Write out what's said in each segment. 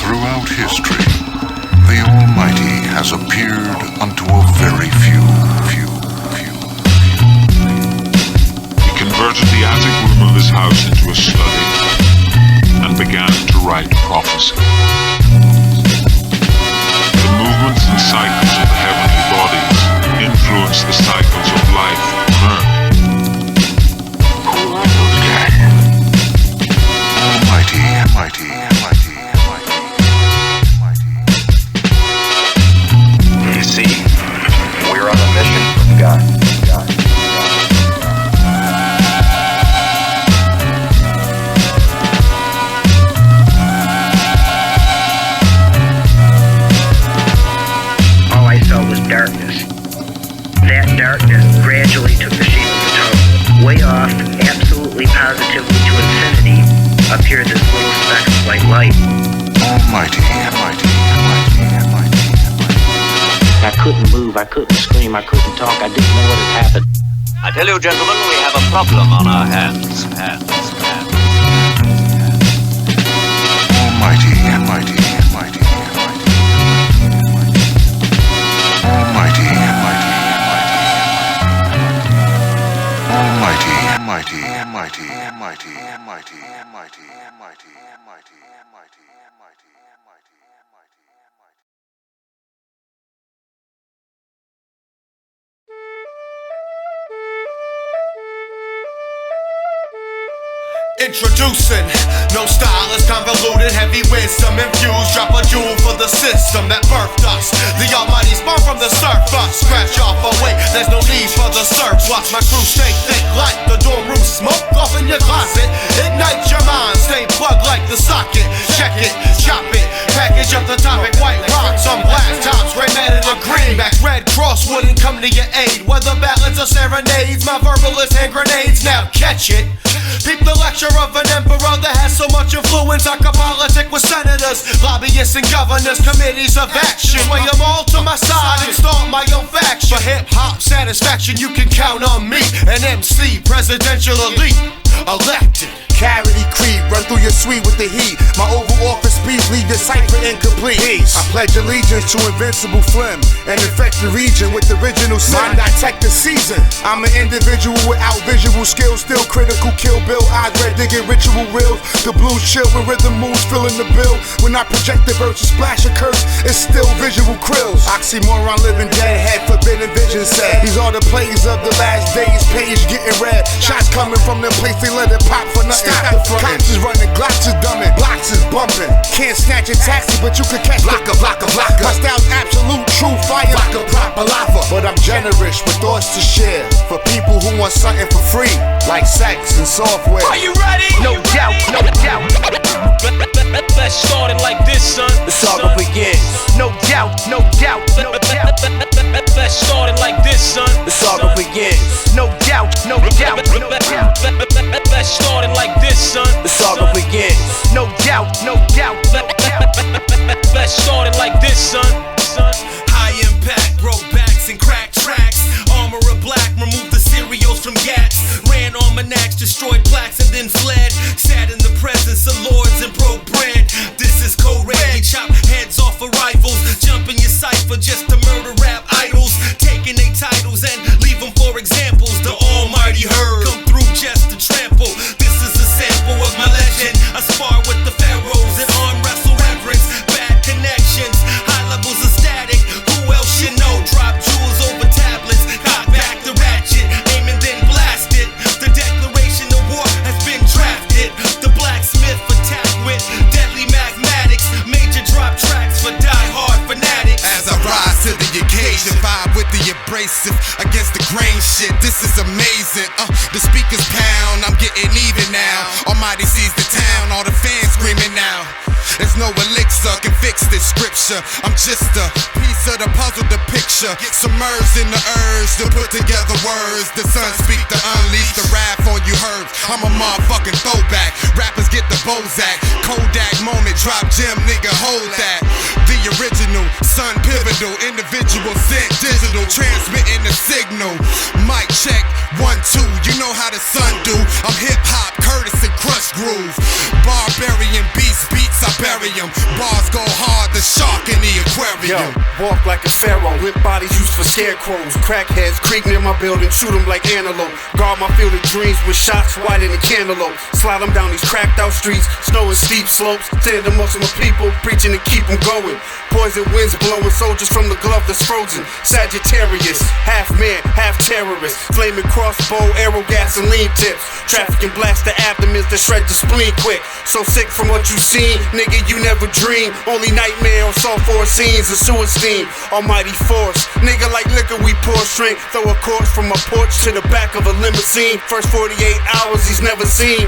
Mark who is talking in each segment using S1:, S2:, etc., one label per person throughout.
S1: Throughout history, the Almighty has appeared unto a very few.
S2: He converted the attic room of his house into a study and began to write prophecy. The movements and cycles of the heavenly bodies influence the cycles of life on Earth.
S1: Who are those guys? Almighty.
S3: You see, we're on a mission from God.
S4: All I saw was darkness. That darkness gradually took the shape of a tunnel. Way off, absolutely positively to infinity, appeared this little speck of white light.
S1: Almighty.
S5: I couldn't move, I couldn't scream, I couldn't talk, I didn't know what had happened.
S6: I tell you, gentlemen, we have a problem on our hands.
S1: Almighty.
S7: Introducing, no style is convoluted, heavy wisdom infused. Drop a jewel for the system that birthed us. The Almighty spawned from the surface. Scratch off away, there's no need for the search. Watch my crew stay thick like the dorm room smoke off in your closet. Ignite your mind, stay plugged like the socket. Check it, chop it, package up the topic. White rocks on black tops, gray matted or greenback. Red Cross wouldn't come to your aid. Whether ballads or serenades, my verbalist hand grenades. Now catch it. Peep the lecture of an emperor that has so much influence I could politic with senators, lobbyists and governors, committees of action. Sway them all to my side and start my own faction. For hip-hop satisfaction you can count on me. An MC, presidential elite, elected.
S8: Carity creep, run through your suite with the heat. My Oval Office speech leave your cipher incomplete. I pledge allegiance to invincible phlegm and infect the region with original sin. Mind detect the season. I'm an individual without visual skills, still critical. Kill Bill, eyes red, digging ritual reels. The blues chill when rhythm moves, filling the bill. When I project the verse, a splash of curse, it's still visual krills. Oxymoron, living dead, head forbidden vision said. These are the plays of the last days, page getting red. Shots coming from the place they let it pop for nothing. Cops is running, Glocks is dumbing, blocks is bumping. Can't snatch a taxi, but you can catch blocker. My style's absolute true fire, like a proper lava. But I'm generous with thoughts to share for people who want something for free, like sex and software.
S9: Are you ready?
S4: No doubt.
S9: Let's start it like this, son.
S8: The saga begins.
S4: No doubt.
S9: Let's start it like this, son.
S8: The saga begins.
S4: No doubt.
S9: Let's start it like this, son.
S8: The saga begins.
S4: No doubt.
S9: Let's start it like this, son.
S7: High impact, broke backs and crack tracks. Armor of black, remove the cereals from gats. Ran almanacs, destroyed plaques and then fled. Sat in the presence of lords and broke bread. This is code red, they chop heads off of rifles. Jump in your cipher just to murder rap idols. Taking their titles and leave them for examples. The almighty herd come through just to trample. This is a sample of my legend. I spar with the pharaohs and arm wrestle reverence. Bad connections, high levels of static. Who else you know? Drop jewels over tablets. Got back the ratchet, aim and then blast it. The declaration of war has been drafted. The blacksmith attack with deadly mathematics. Major drop tracks for die-hard fanatics.
S10: As I rise to the occasion, vibe with the abrasive against the grain shit. This is amazing. The speakers pound, I'm getting even now. Almighty sees the town, all the fans screaming now. There's no elixir can fix this scripture. I'm just a piece of the puzzle, the picture. Submerged in the urge to put together words. The sun speak to unleash the wrath on you herbs. I'm a motherfucking throwback. Rappers get the Bozak. Kodak moment, drop gem, nigga, hold that. The original, sun pivotal, individual sent digital, transmitting the signal. Mic check, 1, 2, you know how the sun do. I'm hip hop, Curtis and Crush groove. Barbarian beats, I bury them. Bars go hard, the shark in the aquarium.
S8: Yo, walk like a pharaoh, limp bodies used for scarecrows. Crackheads creep near my building, shoot them like antelope. Guard my field of dreams with shots wider than cantaloupe. Slide them down these cracked out streets, snow and steep slopes. Stand amongst my people, preaching to keep them going. Poison winds blowing soldiers from the glove that's frozen. Sagittarius, half man, half terrorist. Flaming crossbow, arrow, gasoline tips. Trafficking blast the abdomens that shred the spleen quick. So sick from what you seen, nigga, you never dream. Only nightmare on softcore scenes and suicide. Almighty force, nigga, like liquor we pour strength. Throw a corpse from a porch to the back of a limousine. First 48 hours he's never seen.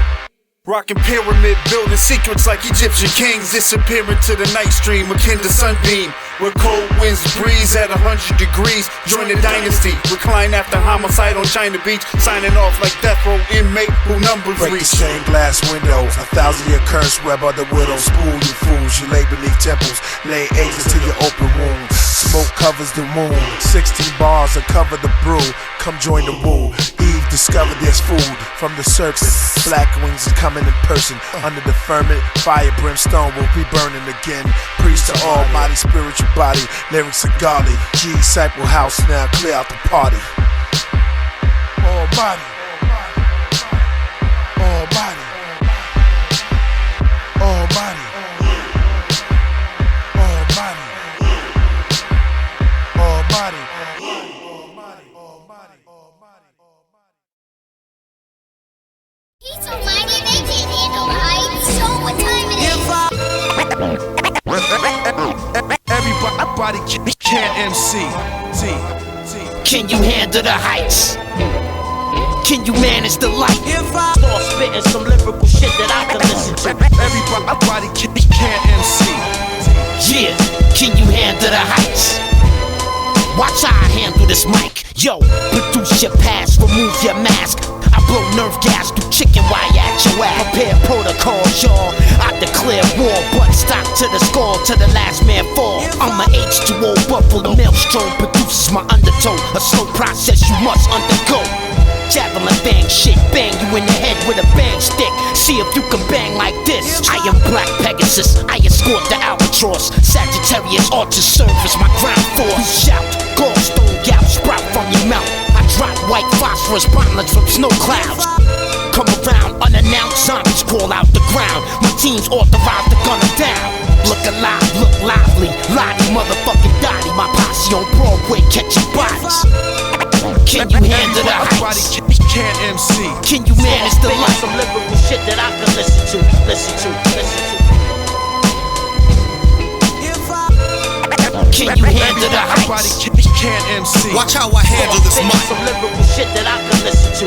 S8: Rockin' pyramid, building secrets like Egyptian kings. Disappearing to the night stream, akin to sunbeam. Where cold winds breeze at 100 degrees. Join the dynasty, recline after homicide on China Beach. Signing off like death row inmate who numbers
S11: break
S8: reach.
S11: the stained glass windows, 1,000-year curse web of the widows. Spool you fools, you lay beneath temples. Lay eggs to your open wounds. Smoke covers the moon, 16 bars that cover the brew. Come join the woo. Eve discovered there's food from the serpent. Black wings are coming in person. Under the firmament, fire brimstone will be burning again. Priest to almighty spiritual body. Lyrics are godly. G-Cyple house now, clear out the party. Almighty. Almighty. Almighty.
S12: He's so mighty they can't handle the height. So what time it
S11: Everybody can't MC.
S13: Can you handle the heights? Can you manage the light? Start spitting some lyrical shit that I can listen to.
S11: Everybody can't MC.
S13: Yeah, can you handle the heights? Watch how I handle this mic. Yo, produce your past, remove your mask. I blow nerve gas through chicken wire at your ass. Prepare protocols, y'all. I declare war, but stock to the score till the last man fall. I'm a H2O buffalo. Maelstrom produces my undertow. A slow process you must undergo. Javelin bang shit, bang you in the head with a bang stick. See if you can bang like this. I am Black Pegasus, I escort the albatross. Sagittarius ought to serve as my ground force. Shout, gallstone gout sprout from your mouth. I drop white phosphorus bomblets from snow clouds. Come around unannounced, zombies crawl out the ground. My team's authorized to gun them down. Look alive, look lively, Lottie motherfucking Dottie. My posse on Broadway catching bodies. Can you handle the heights?
S11: Can't MC.
S13: Can you manage the light? Some lyrical shit that I can listen to. Can you handle the heights?
S11: Can't MC.
S10: Watch how I handle this mic.
S13: Some lyrical shit that I can listen to.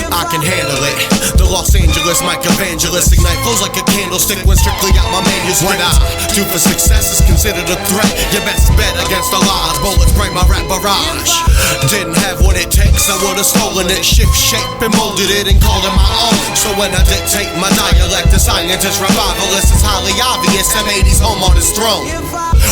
S10: I can handle it. The Los Angeles mic evangelist ignite flows like a candlestick when strictly out my manuscript. What I do for success is considered a threat. Your best bet against the odds. Bullets break my rap barrage. Didn't have what it takes, I would've stolen it. Shift shape and molded it and called it my own. So when I dictate my dialect, the scientist revivalist is highly obvious. M80's home on his throne.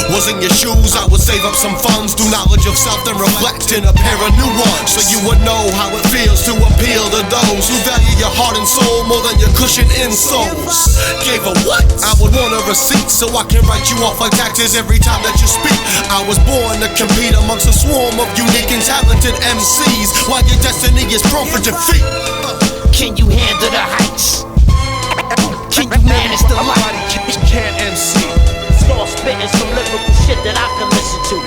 S10: Was in your shoes, I would save up some funds. Do knowledge of self then reflect in a pair of new ones. So you would know how it feels to appeal to those who value your heart and soul more than your cushion insoles. Gave a what? I would want a receipt so I can write you off like taxes every time that you speak. I was born to compete amongst a swarm of unique and talented MCs, while your destiny is prone for defeat.
S13: Can you handle the heights? Can you manage the light?
S11: Can't MC.
S13: Start spitting some lyrical shit that I can listen to.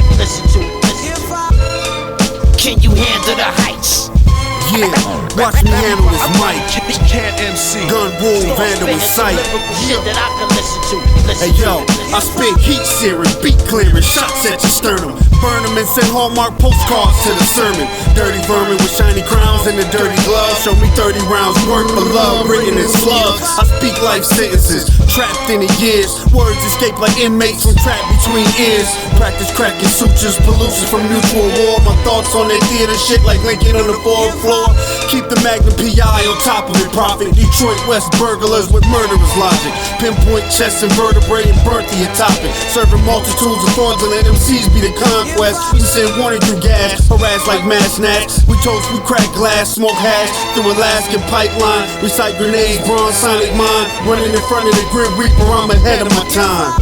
S13: Can you handle the heights?
S8: Yeah, watch me handle this mic.
S11: Can't MC.
S8: Gun, wound, vandal, and sight.
S13: Shit that I can listen to.
S8: Hey yo, I spit heat searing, beat clearing, shots at your sternum. Burn them and send Hallmark postcards to the sermon. Dirty vermin with shiny crowns and a dirty glove. Show me 30 rounds work for love, bringing in slugs. I speak life sentences, trapped in the years. Words escape like inmates from trapped between ears. Practice cracking sutures, pollution from mutual war. My thoughts on that theater shit like Lincoln on the fourth floor.
S14: floor. Keep the Magnum PI on top of it, profit. Detroit West burglars with murderous logic. Pinpoint chest and vertebrae and burnt the topic. Serving multitudes of thorns and let MCs be the conquest. We send warning through gas, harass like mass snacks. We toast, we crack glass, smoke hash through Alaskan pipeline. Recite grenades, bronze sonic mine. Running in front of the Grim Reaper, I'm ahead of my time.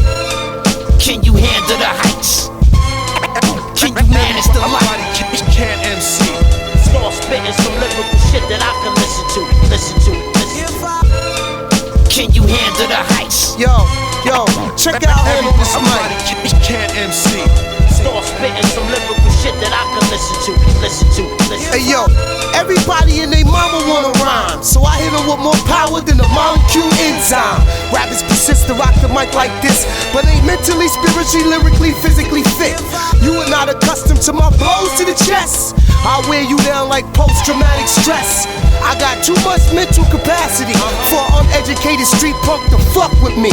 S13: Can you handle the heights? Can you manage the light?
S15: Can't MC.
S13: Start spitting some lyrical shit that I can listen to. Can you handle the heights?
S15: Yo, check out handle this mic. Can't MC.
S13: Start spitting some lyrical shit that I can listen to.
S15: Hey yo, everybody and they mama wanna rhyme, so I hit them with more power than the molecule enzyme. Rappers persist to rock the mic like this, but ain't mentally, spiritually, lyrically, physically fit. You are not accustomed to my blows to the chest. I wear you down like post-traumatic stress. I got too much mental capacity for an uneducated street punk to fuck with me.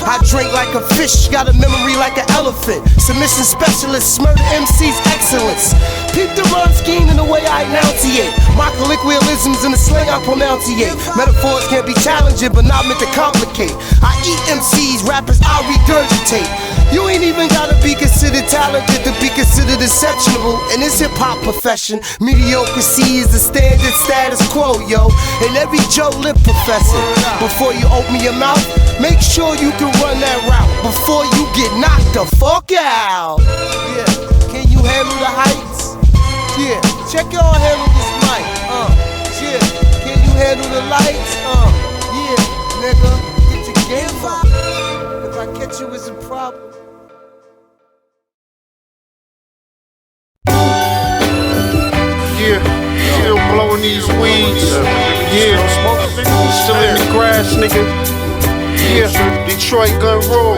S15: I drink like a fish, got a memory like an elephant. Submission specialist, murder MC's excellence. Peep the rhyme scheme and the way I enunciate. My colloquialisms and the slang I pronunciate. Metaphors can't be challenging, but not meant to complicate. I eat MCs, rappers I regurgitate. You ain't even gotta be considered talented to be considered exceptional in this hip-hop profession. Mediocrity is the standard status quo, yo. And every Joe Lip professor. Before you open your mouth, make sure you can run that route before you get knocked the fuck out. Yeah, can you handle the heights? Yeah, check y'all handle this mic. Yeah, can you handle the lights? Yeah, nigga, get your game up. If I catch you, it's a problem.
S14: Yeah, still blowing these weeds. Yeah, still in the grass, nigga. Yeah, Detroit gun roll.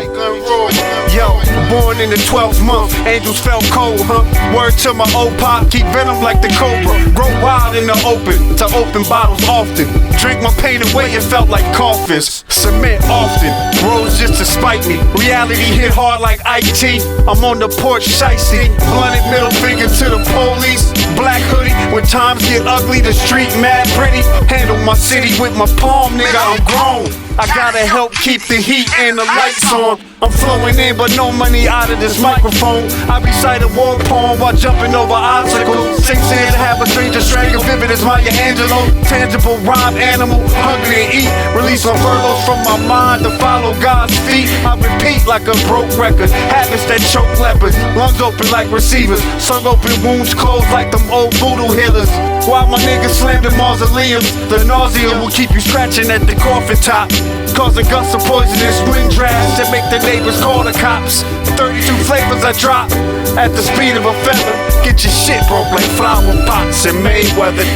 S14: Yo, born in the 12th month, angels felt cold, huh? Word to my old pop, keep venom like the cobra. Grow wild in the open, to open bottles often. Drink my pain away, it felt like coffins. Cement often, rose just to spite me. Reality hit hard like IT. I'm on the porch, shicey. Blunted middle finger to the police. Black hoodie, when times get ugly, the street mad pretty. Handle my city with my palm, nigga, I'm grown. I gotta help keep the heat and the lights on. I'm flowing in, but no money out of this microphone. I recite a war poem while jumping over obstacles. 6 years to have a stranger strangle, vivid as Maya Angelou. Tangible rhyme animal, hungry and eat. Release my furloughs from my mind to follow God's feet. I repeat like a broke record. Habits that choke lepers. Lungs open like receivers. Sung open wounds closed like them old voodoo healers. While my niggas slammed in mausoleums, the nausea will keep you scratching at the coffin top. Causing gusts of poisonous wind drafts that make the neighbors call the cops. 32 flavors I drop at the speed of a feather. Get your shit broke like flower pots and Mayweather.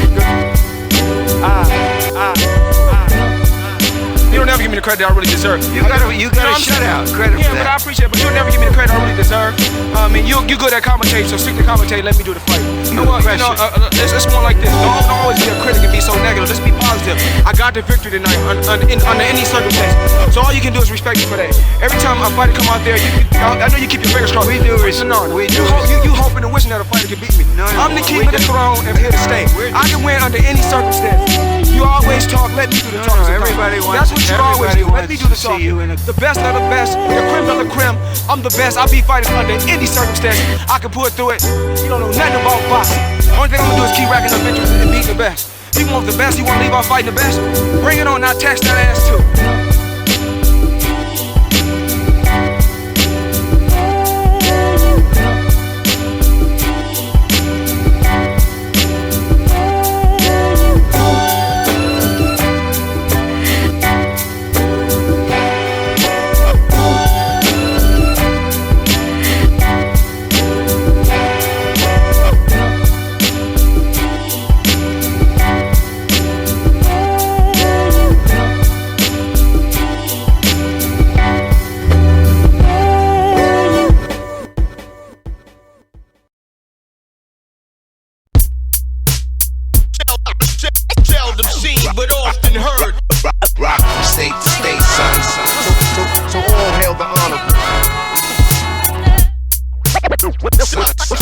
S16: You don't ever give me the credit I really deserve. You gotta shut out credit for that. But I appreciate it, but you'll never give me the credit I really deserve. I mean, you're good at commentating, so stick to commentating, let me do the fight. You know what, it's more like this. Don't always be a critic and be so negative. Let's be positive. I got the victory tonight under any circumstance. So all you can do is respect me for that. Every time a fighter come out there, I know you keep your fingers crossed. We do respect. You hoping and wishing that a fighter can beat me. I'm the king of the throne and here to stay. I can win under any circumstance. You always talk, let me do the talking.
S15: Everybody wants.
S16: That's what you always do. Let me do the talking. The best of the best, the creme of the creme. I'm the best. I'll be fighting under any circumstance. I can pull through it. You don't know nothing about boxing. Only thing I'm gonna do is keep racking up victories and beating the best. If you want the best, you want to leave off fighting the best, bring it on. I'll tax that ass too.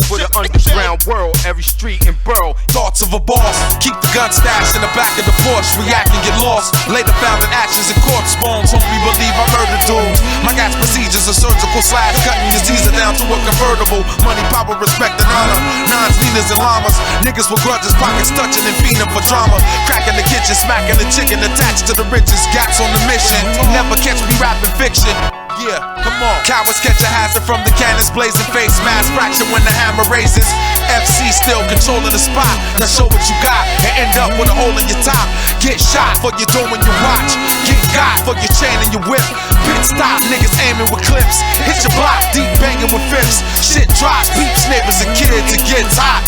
S15: For the underground world, every street and borough. Thoughts of a boss, keep the
S17: gun stashed in the back of the Porsche. React and get lost. Later found in ashes and corpse bones. Homie believe I murdered dudes. My gas procedures are surgical slash cutting your Caesar down to a convertible. Money, power, respect, and honor. Nines, Ninas, and llamas. Niggas with grudges, pockets touching and fiending for drama. Cracking the kitchen, smacking the chicken, attached to the richest. Gats on the mission. Never catch me rapping fiction. Yeah, come on. Cowards catch a hazard from the cannons blazing, face mask fracture when the hammer raises. FC still controlling the spot. Now show what you got and end up with a hole in your top. Get shot for your dome and your watch. Get got for your chain and your whip. Pit stop, niggas aiming with clips. Hit your block, deep banging with fifths. Shit drops, peeps, neighbors and kids. It gets hot.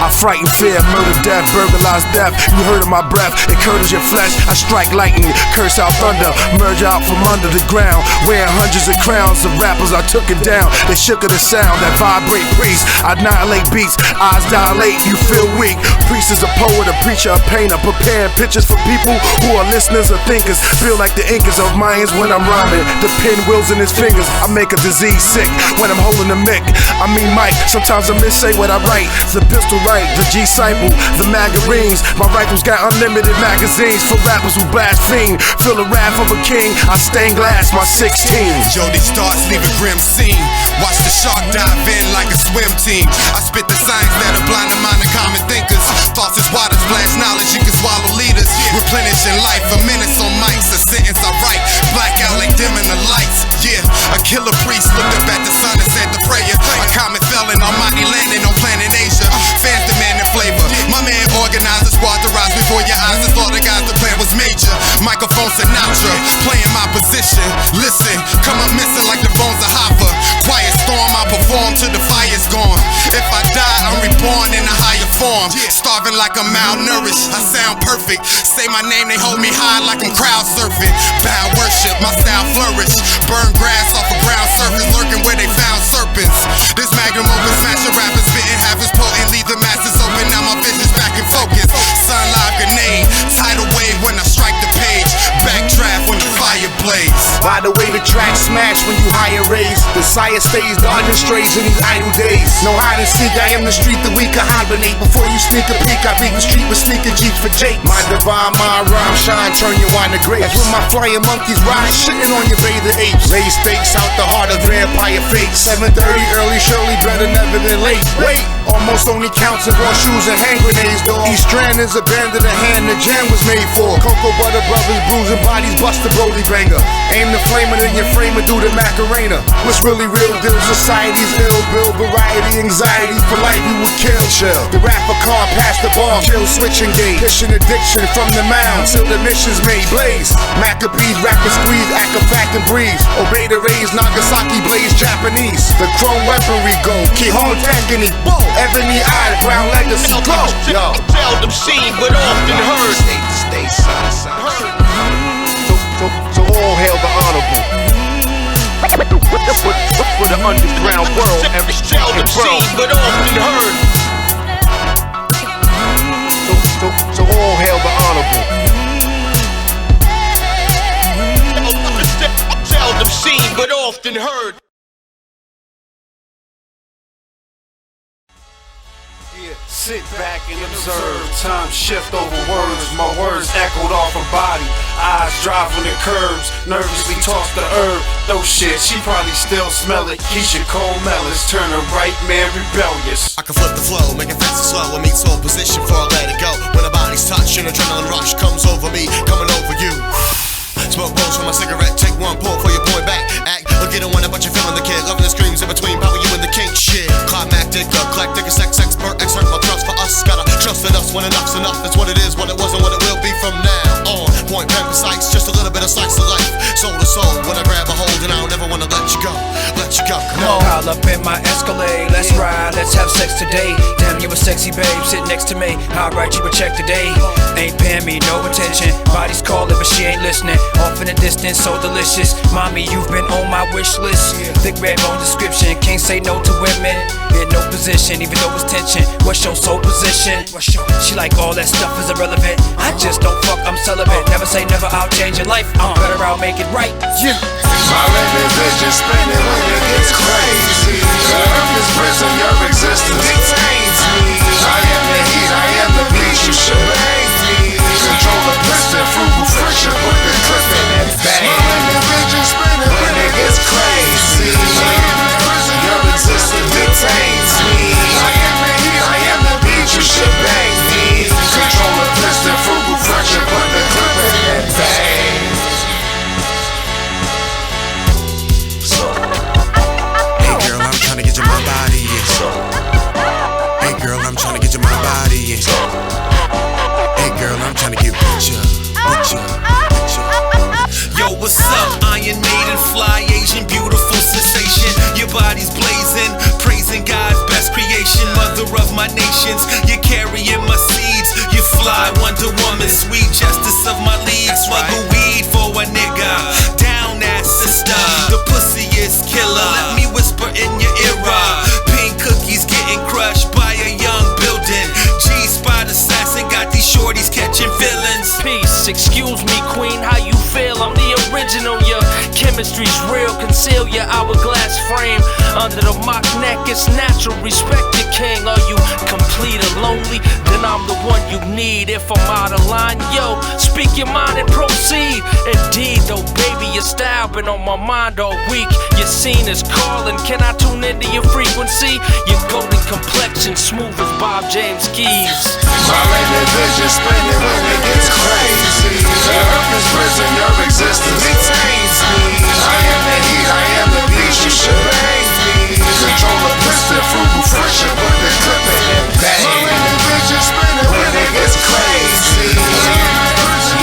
S11: I frighten fear, murder, death, burglarize death. You heard of my breath, it curdles your flesh. I strike lightning, curse out thunder, merge out from under the ground. Wearing hundreds of crowns of rappers, I took it down. They shook at the sound that vibrate priests. I annihilate beats, eyes dilate, you feel weak. Priest is a poet, a preacher, a painter, preparing pictures for people who are listeners or thinkers. Feel like the Incas of Mayans when I'm rhyming. The pen wheels in his fingers, I make a disease sick when I'm holding the mic. I mean Mike, sometimes I missay what I write. The pistol right, the G-Cycle, the magazines. My rifles got unlimited magazines for rappers who blaspheme. Feel the wrath of a king, I stain glass my 16.
S10: Yo, these thoughts leave a grim scene. Watch the shark dive in like a swim team. I spit the science that are blind to mind and common thinkers. Thoughts is water, splash knowledge, you can swallow leaders. Replenishing life, a menace on mics, a sentence I write. Blackout like dimming the lights. Yeah, a Killah Priest looked up at the sun and said the prayer. A comet fell in almighty landing on planet Asia. Fans demanding flavor. My man organized a squad to rise before your eyes. The slaughter guys, the plan was major. Microphone Sinatra, playing my position. Listen, come up missing like the bones of Hoffa. Quiet storm, I perform till the fire's gone. If I die, I'm reborn in a higher form. Starving like I'm malnourished, I sound perfect. Say my name, they hold me high like I'm crowd surfing. Bow worship, my style flourish. Burn grass off a ground surface, lurking where they found serpents. This magnum open, smashing rappers, spitting half as potent, leave the masses open. Now my vision's back in focus. Sun live grenade, tidal wave when I strike the page. Backdraft when the fire blaze.
S8: By the way, the track smash when you higher raise. The sire stays dodging strays in these idle days. No hide and seek, I am the street, the weak can hibernate. Before you sneak a peek, I beat the street with sneaker jeeps for Jake. My divine mind rhyme shine, turn your wine to grapes. That's when my flying monkeys ride, shitting on your bather apes. Lay stakes out the heart of vampire fakes. 7:30 early, Shirley better never than late. Wait, almost only counts if all shoes and hand grenades, dog. Each strand is a band of the hand the jam was made for. Cocoa butter brothers, bruising bodies, bust the Brody banger. Aim the flamer, then you frame it through the Macarena. What's really real deal? Society's ill, build variety, anxiety for life you would kill. Chill. The rapper can't pass the bomb, kill, switch, engage. Fishing addiction from the mound till the mission's made. Blaze, Maccabees, rapper squeeze, act a fact and breeze. Obey the rays, Nagasaki blaze, Japanese. The chrome weaponry go, Kihon Tangani, bow, ebony eye, brown legacy, go. Yo.
S9: Seldom seen, but often heard.
S10: Stay, heard.
S14: So all hail the honorable. For the underground world, every
S9: seldom seen, but often heard.
S14: So all hail the honorable.
S9: Seldom seen, but often heard.
S14: Sit back and observe. Time shift over words. My words echoed off her body. Eyes driving the curbs. Nervously toss the herb. Those shit, she probably still smell it. Keisha Cole Mellis, turn a right man rebellious.
S18: I can flip the flow, make it fast and slow. I meet soul position before I let it go. When the body's touched, an adrenaline rush comes over me, coming over you. Smoke rolls from my cigarette, take one pull for your point back. Act, look at the one, but you're feeling the kid. Loving the screams in between, power you and the king. Shit, climactic, eclectic, sex expert, expert, my trust for us. Gotta trust in us when enough's enough. That's what it is, what it was, and what it will be from now on. Point blank precise, just a little bit of slice of life. Soul to soul, when I grab a hold, and I don't ever wanna let you go. Let you go, come on.
S19: Pile up in my Escalade, let's ride, let's have sex today. Damn, you a sexy babe, sit next to me. I'll write you a check today. Ain't paying me no attention. Body's calling, but she ain't listening. Off in the distance, so delicious. Mommy, you've been on my wish list. Thick red bone description, can't say no to women. In no position, even though it's tension. What's your soul position? She like all that stuff is irrelevant. I just don't fuck, I'm celibate. Never say never, I'll change your life. I'm better, I'll make it right. Yeah.
S11: My living vision spinning when it gets crazy. The earth is prison, your existence detains me. I am the heat, I am the beat, you should bang piston, frugal friction, put the clip in and bang. When it gets crazy, your existence detains me. I am the beat, you should bang me. Control the piston, frugal friction, put the clip in and bang.
S10: Hey girl, I'm trying to get you my body, yeah. Hey girl, I'm trying to get you my body, yeah. Hey girl, I'm trying to get with ya.
S7: Yo, what's up? Iron Maiden, fly, Asian, beautiful sensation. Your body's blazing, praising God's best creation. Mother of my nations, you're carrying my seeds. You fly, Wonder Woman, sweet justice of my league. Smuggle weed for a nigga, down that sister. The pussy is killer, let me whisper in your ear. Pink cookies getting crushed by a young building. G-Spot assassin, got these shorties catching feelings.
S20: Peace, excuse me queen, how you feel? I'm the original, your chemistry's real. Conceal your hourglass frame under the mock neck, it's natural. Respect the king. Are you complete or lonely? Then I'm the one you need. If I'm out of line, yo, speak your mind and proceed. Indeed, though, baby, your style been on my mind all week. Your scene is calling, can I tune into your frequency? Your golden complexion, smooth as Bob James keys.
S11: My lane vision spinning when it gets crazy. The earth is prison, your existence detains me. I am the heat, I am the beat, you should bang me. Control the piston, frugal friction, put the clip in and bang. My lane vision spinning when it gets crazy.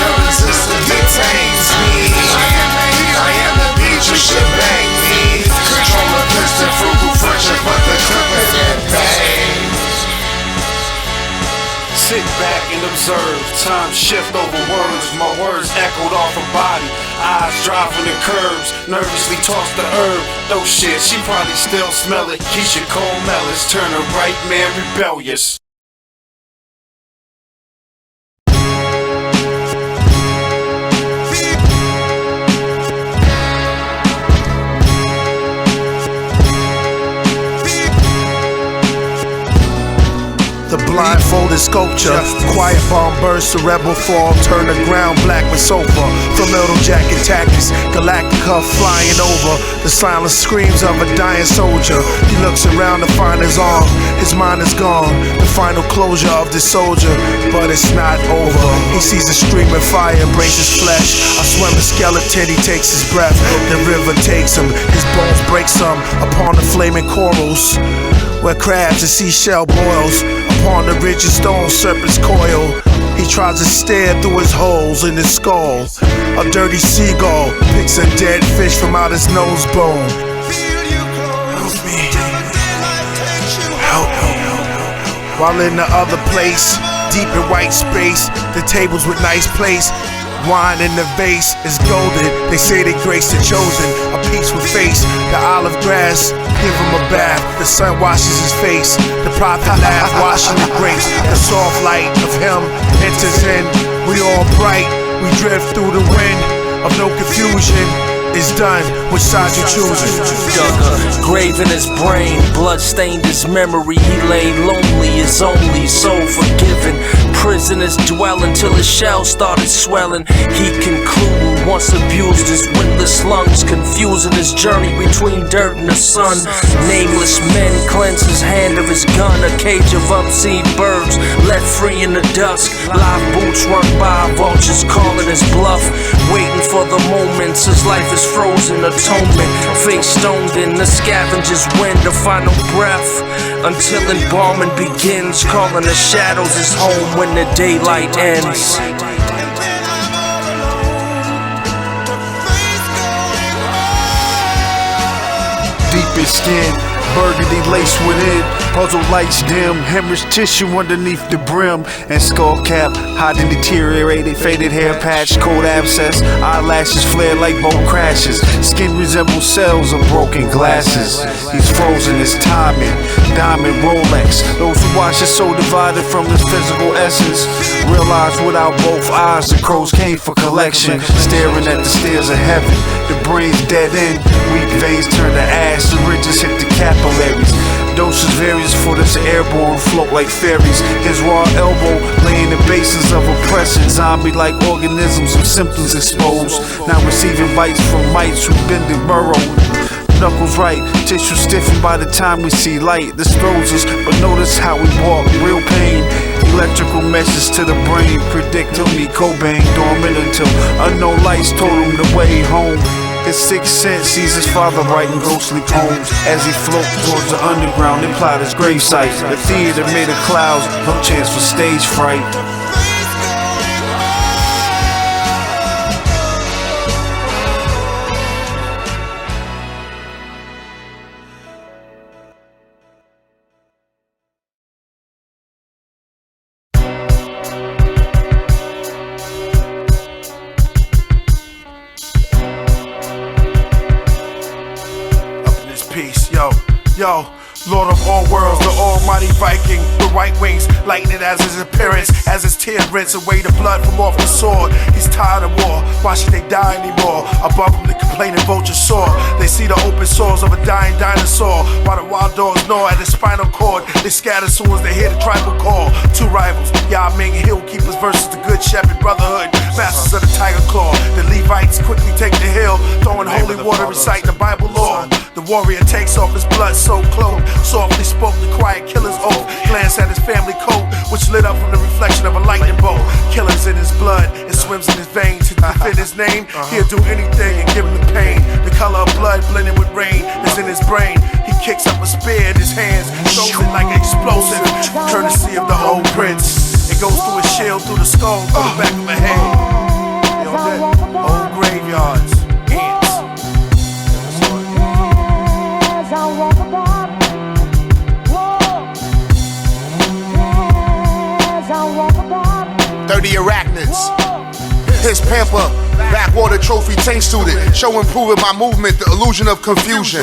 S11: Your existence detains me. I am the heat, I am the beat, you should bang me. Control the piston, frugal friction, put the clip in and bang.
S14: Sit back and observe, time shift over words. My words echoed off her body, eyes driving the curves. Nervously toss the herb, no shit, she probably still smell it. Keisha Cole Mellis, turn a right man rebellious.
S11: The blindfolded sculpture, quiet bomb burst, a rebel fall, turn the ground black with sulfur. From metal jacket tactics, Galactica flying over. The silent screams of a dying soldier. He looks around to find his arm, his mind is gone. The final closure of the soldier, but it's not over. He sees a stream of fire, breaks his flesh. A swimming skeleton, he takes his breath. The river takes him, his bones break some upon the flaming corals. Where crabs and seashell boils, upon the ridge of stone serpents coil. He tries to stare through his holes in his skull. A dirty seagull picks a dead fish from out his nose bone. Help me. Help. While in the other place, deep in white space, the tables with nice place. Wine in the vase is golden. They say they grace the chosen. A peaceful face, the olive grass, give him a bath. The sun washes his face. The prophet laughs, washing the grapes. The soft light of him enters in. We all bright, we drift through the wind of no confusion. Is done, which side you choosing?
S20: Grave in his brain, blood stained his memory. He lay lonely, his only soul forgiven. Prisoners dwell until his shell started swelling. He concluded once abused his windless lungs, confusing his journey between dirt and the sun. Nameless men cleanse his hand of his gun. A cage of obscene birds let free in the dusk. Live boots run by, vultures calling his bluff, waiting for the moments his life is frozen. Atonement, face stoned in the scavengers wind, the final breath until embalming begins, calling the shadows his home when the daylight ends.
S14: Deepest skin, burgundy lace within. Puzzle lights dim, hemorrhage tissue underneath the brim. And skull cap, hot and deteriorated, faded hair patch, cold abscess. Eyelashes flare like boat crashes. Skin resembles cells of broken glasses. He's frozen his timing, diamond Rolex. Those who watch his soul divided from his physical essence. Realize without both eyes the crows came for collection. Staring at the stairs of heaven, the brain's dead end. Weak veins turn to ash, the ridges hit the capillaries. doses various for this airborne float like fairies. His raw elbow laying the bases of oppression. Zombie-like organisms with symptoms exposed. Now receiving bites from mites who bend and burrow. Knuckles right, tissue stiffened by the time we see light. This throws us, but notice how we walk, real pain. Electrical messages to the brain predict to me Cobain dormant until unknown lights told him the way home. His sixth sense sees his father writing ghostly poems as he floats towards the underground, implied his gravesite. The theater made of clouds, no chance for stage fright.
S11: Yo, Lord of all worlds, the almighty Viking with white wings, lightning as his appearance, as his tears rinse away the blood from off the sword. He's tired of war, why should they die anymore? Above him the complaining vulture soar. They see the open sores of a dying dinosaur, while the wild dogs gnaw at his spinal cord. They scatter soon as they hear the tribal call. Two rivals, Yah Ming Hill Keepers versus the Good Shepherd Brotherhood, masters of the Tiger Claw. The Levites quickly take the hill, throwing holy water, reciting the Bible law. The warrior takes off his blood-soaked cloak, softly spoke the quiet killer's oath, glanced at his family coat, which lit up from the reflection of a lightning bolt. Killer's in his blood, it swims in his veins. To defend his name, he'll do anything and give him the pain. The color of blood blended with rain is in his brain. He kicks up a spear in his hands, throws it like an explosive, courtesy of the old prince. It goes through his shield, through the skull, through the back of the head. Old graveyards, ants.
S8: 30 arachnids. His pamper, backwater trophy tank student, show improving my movement, the illusion of confusion.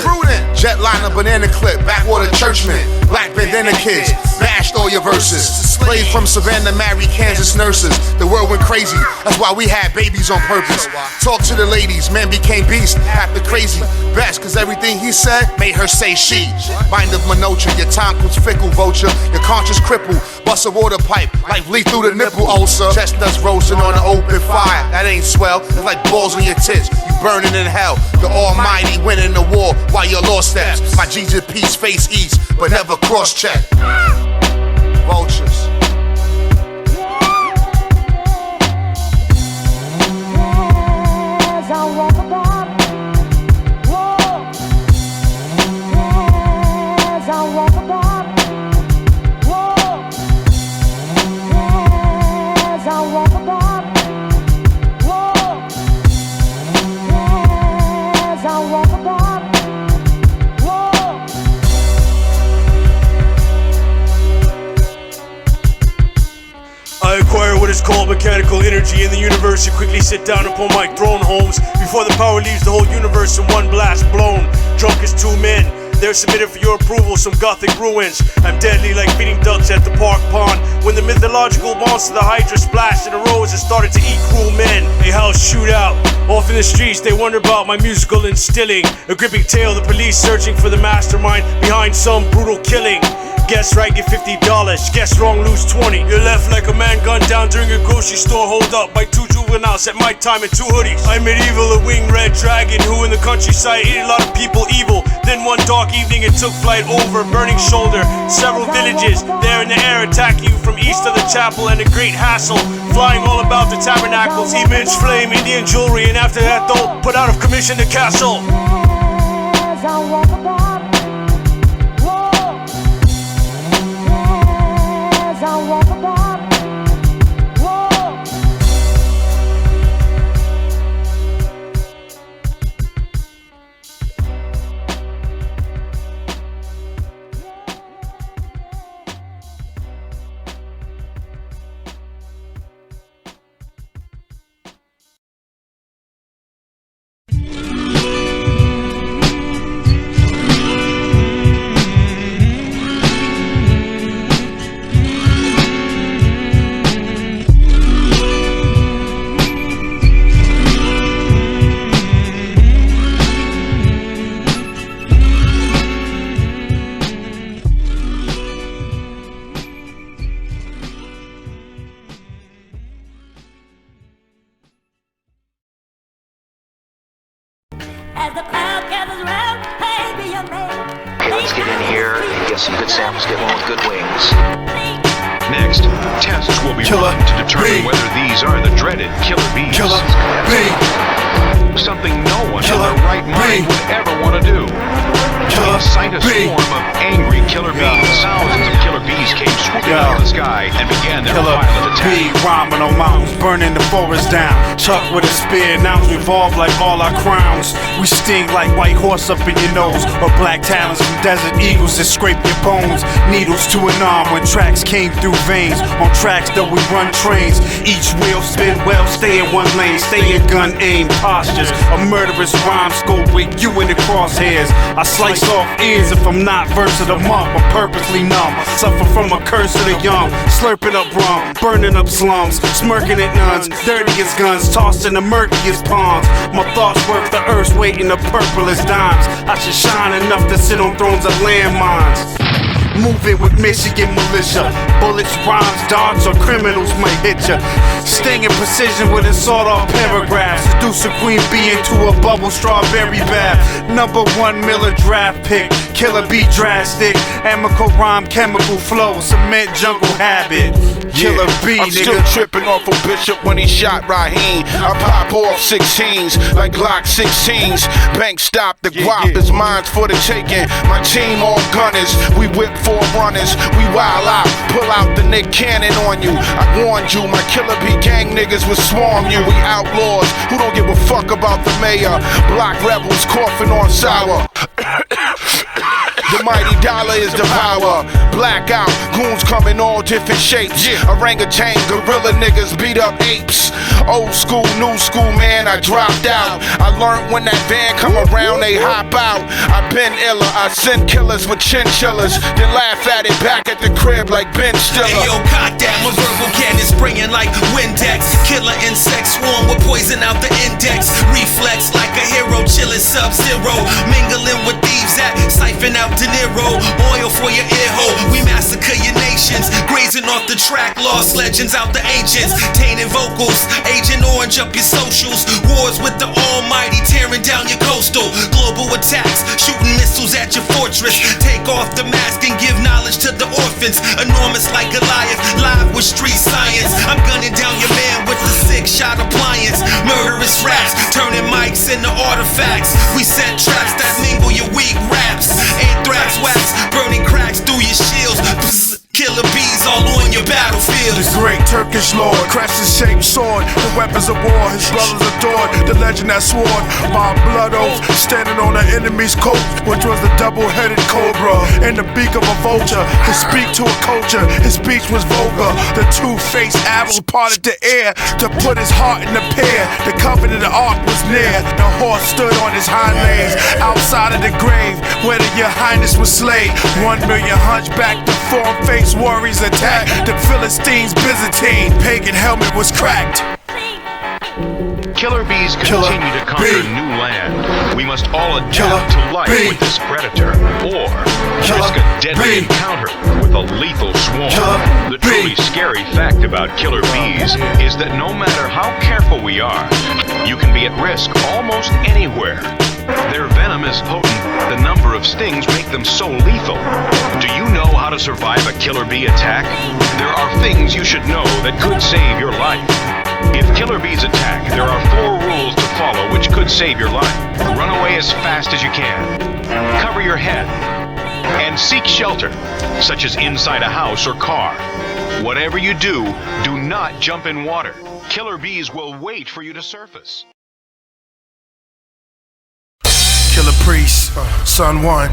S8: Jetliner, banana clip, backwater churchman, black bandana kids, bashed all your verses. Slave from Savannah, married Kansas nurses. The world went crazy, that's why we had babies on purpose. Talk to the ladies, man became beast, after crazy. Best, cause everything he said made her say she. Mind of Minocha, your time comes fickle, vulture. Your conscience crippled, bust a water pipe, life leak through the nipple ulcer. Chestnuts roasting on an open fire, that ain't swell, it's like balls on your tits. You burning in hell, the almighty winning the war while your law steps. My Jesus peace face east, but never cross-check. Vultures.
S21: I acquire what is called mechanical energy in the universe and quickly sit down upon my throne homes before the power leaves the whole universe in one blast blown. Drunk as two men, they're submitted for your approval, some gothic ruins. I'm deadly like feeding ducks at the park pond when the mythological monster the Hydra splashed and arose and started to eat cruel men. A house shootout. Off in the streets they wonder about my musical instilling. A gripping tale, the police searching for the mastermind behind some brutal killing. Guess right, get $50. Guess wrong, lose 20. You're left like a man gunned down during a grocery store hold up by two juveniles at my time in two hoodies. I'm medieval, a winged red dragon who in the countryside ate a lot of people evil. Then one dark evening it took flight over Burning Shoulder. Several villages there in the air attacking you from east of the chapel and a great hassle. Flying all about the tabernacles, image flame, Indian jewelry, and after that though, put out of commission the castle.
S6: Okay, let's get in here and get some good samples, get one with good wings.
S2: Next, tests will be run to determine whether these are the dreaded killer bees.
S11: Killah
S2: Something no one in their right mind would ever want to do. Incite a swarm of angry killer bees. Thousands of killer bees came swooping out of the sky and began their violent attack.
S21: Rhyming on mountains, burning the forest down. Chuck with a spear, nouns revolve like all our crowns. We sting like white horse up in your nose, or black talons from desert eagles that scrape your bones. Needles to an arm when tracks came through veins. On tracks that we run trains. Each wheel spin well, stay in one lane, stay in gun aim postures. A murderous rhyme scope with you in the crosshairs. I slice off ears if I'm not verse of the month. I'm purposely numb, suffer from a curse of the young. Slurping up rum, burning up slums, smirking at nuns, dirty as guns, tossed in the murkiest ponds. My thoughts worth the earth's weight in the purplest dimes. I should shine enough to sit on thrones of landmines. Moving with Michigan militia. Bullets, rhymes, darts, or criminals might hit ya. Stinging precision with a sawed-off paragraph. Seduce a queen bee into a bubble strawberry bath. #1 Miller draft pick. Killer bee drastic. Amical rhyme, chemical flow. Cement jungle habit. Killer bee,
S9: I'm still tripping off of Bishop when he shot Raheem. I pop off 16s like Glock 16s. Bank stop, the guap is mine for the taking. My team all gunners, we whip for runners. We wild out, pull out the Nick Cannon on you. I warned you, my killer bee gang niggas would swarm you. We outlaws who don't give a fuck about the mayor. Block rebels coughing on sour. The mighty dollar is the power. Blackout, goons come in all different shapes. Orangutan, gorilla niggas beat up apes. Old school, new school, man, I dropped out. I learned when that van come around, they hop out. I been iller, I send killers with chinchillas, then laugh at it back at the crib like Ben Stiller.
S7: Hey yo, cock that, my verbal cannon spraying like Windex. Killer insect swarm with poison out the index. Reflex like a hero, chillin' Sub-Zero. Mingling with thieves that siphon out De Niro. Oil for your ear hole, we massacre your nations. Grazing off the track, lost legends out the ancients. Tainted vocals, Agent Orange up your socials. Wars with the almighty, tearing down your coastal. Global attacks, shooting missiles at your fortress. Take off the mask and give knowledge to the orphans. Enormous like Goliath, live with street science. I'm gunning down your man with the 6-shot appliance. Murderous raps, turning mics into artifacts. We set traps that mingle your weak raps. Anthrax wax, burning cracks through your shields. Psst, killer bees all on your battlefield.
S11: The great Turkish lord, crescent-shaped sword. The weapons of war, his brothers adored. The legend that swore by a blood oath, standing on the enemy's coat, which was the double-headed cobra. In the beak of a vulture, to speak to a culture, his speech was vulgar. The two-faced arrow parted the air to put his heart in the pear. The covenant of the ark was near. The horse stood on his hind legs, outside of the grave, where your highness was slain. 1 million hunchback, the form-faced warriors attacked. The Philistines, Byzantine, pagan helmet was cracked.
S2: Killer bees continue to conquer new land. We must all adapt to life with this predator, or risk a deadly encounter with a lethal swarm. The truly scary fact about killer bees is that no matter how careful we are, you can be at risk almost anywhere. Their venom is potent. The number of stings make them so lethal. Do you know how to survive a killer bee attack? There are things you should know that could save your life. If killer bees attack, there are 4 rules to follow which could save your life. Run away as fast as you can. Cover your head. And seek shelter, such as inside a house or car. Whatever you do, do not jump in water. Killer bees will wait for you to surface.
S11: Killah Priest, Son One,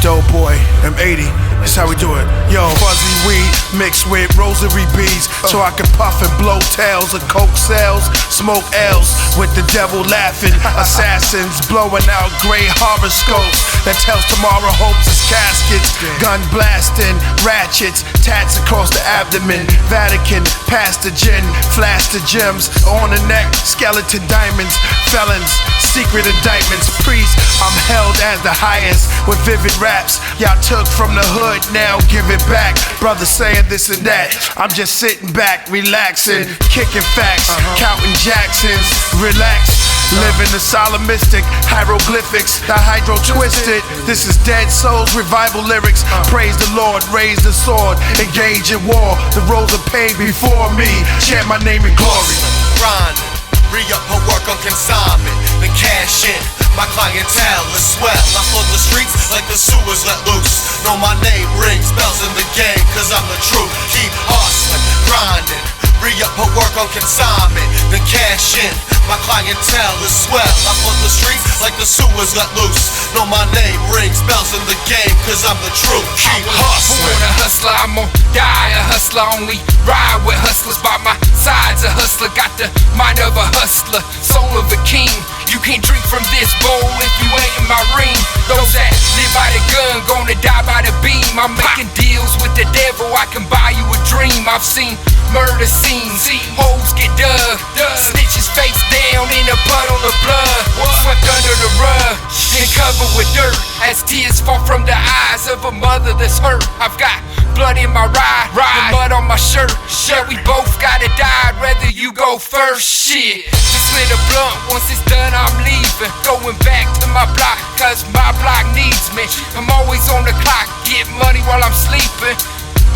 S11: Dope Boy, M80, that's how we do it. Yo, fuzzy weed mixed with rosary beads, so I can puff and blow tails of coke cells, smoke L's with the devil laughing. Assassins blowing out gray horoscopes that tells tomorrow hopes is caskets. Gun blasting, ratchets, tats across the abdomen. Vatican, past the gin, flash the gems on the neck, skeleton diamonds, felons, secret indictments. Priest, I'm held as the highest with vivid raps y'all took from the hood, now give it back. Brothers saying this and that, I'm just sitting back, relaxing, kicking facts, counting Jacksons. Relax, Living the solemn mystic, hieroglyphics, the hydro twisted. This is Dead Souls revival lyrics. Praise the Lord, raise the sword, engage in war. The roads of pain before me, chant my name in glory.
S18: Grinding, re-up her work on consignment, then cash in. My clientele is swell. I flood the streets like the sewers let loose. Know my name rings bells in the game, cause I'm the truth. Keep hustling, grinding, re-up her work on consignment, then cash in. My clientele is swell. I flood the streets like the sewers let loose. Know my name rings bells in the game, cause I'm the truth. Keep hustling.
S3: Born a hustler, I'm gon' die a hustler. Only ride with hustlers by my side's a hustler. Got the mind of a hustler, soul of a king. You can't drink from this bowl if you ain't in my ring. Those that live by the gun, gonna die by the beam. I'm making deals with the devil, I can buy you a dream. I've seen murder scenes, holes get dug, snitches face down in a puddle of blood, swept under the rug and covered with dirt as tears fall from the eyes of a mother that's hurt. I've got blood in my ride, and mud on my shirt. Yeah, we both gotta die, rather you go first. Shit, just lit a blunt, once it's done I'm leaving, going back to my block, cause my block needs me. I'm always on the clock, get money while I'm sleeping.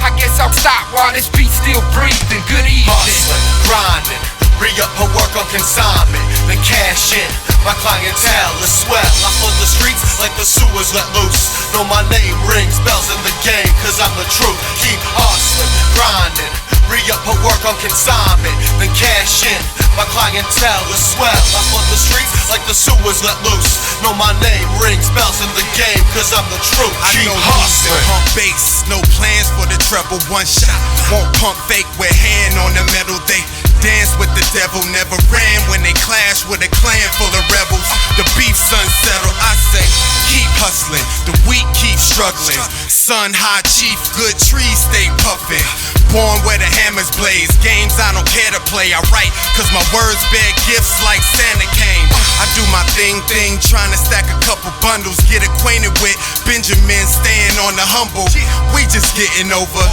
S3: I guess I'll stop while this beat's still breathing. Good evening.
S18: Hustling, grinding, re-up her work on consignment, then cash in. My clientele is swell. I flood the streets like the sewers let loose. Know my name rings bells in the game, cause I'm the truth. Keep hustling, grinding, re-up her work on consignment, then cash in. My clientele is swell. I flood the streets like the sewers let loose. Know my name rings bells in the game, cause I'm the truth.
S10: I
S18: Keep
S10: know
S18: hustling.
S10: pump bass, no plans for the treble. One shot, won't pump fake with hand on the metal. They dance with the devil, never ran when they clash with a clan full of rebels. The beef's unsettled, I say, keep hustling. The weak keep struggling. Sun high chief, good trees stay puffin'. Born where the hammers blaze. Games I don't care to play. I write cause my words bear gifts like Santa came. I do my thing, trying to stack a couple bundles. Get acquainted with Benjamin, staying on the humble. We just getting over,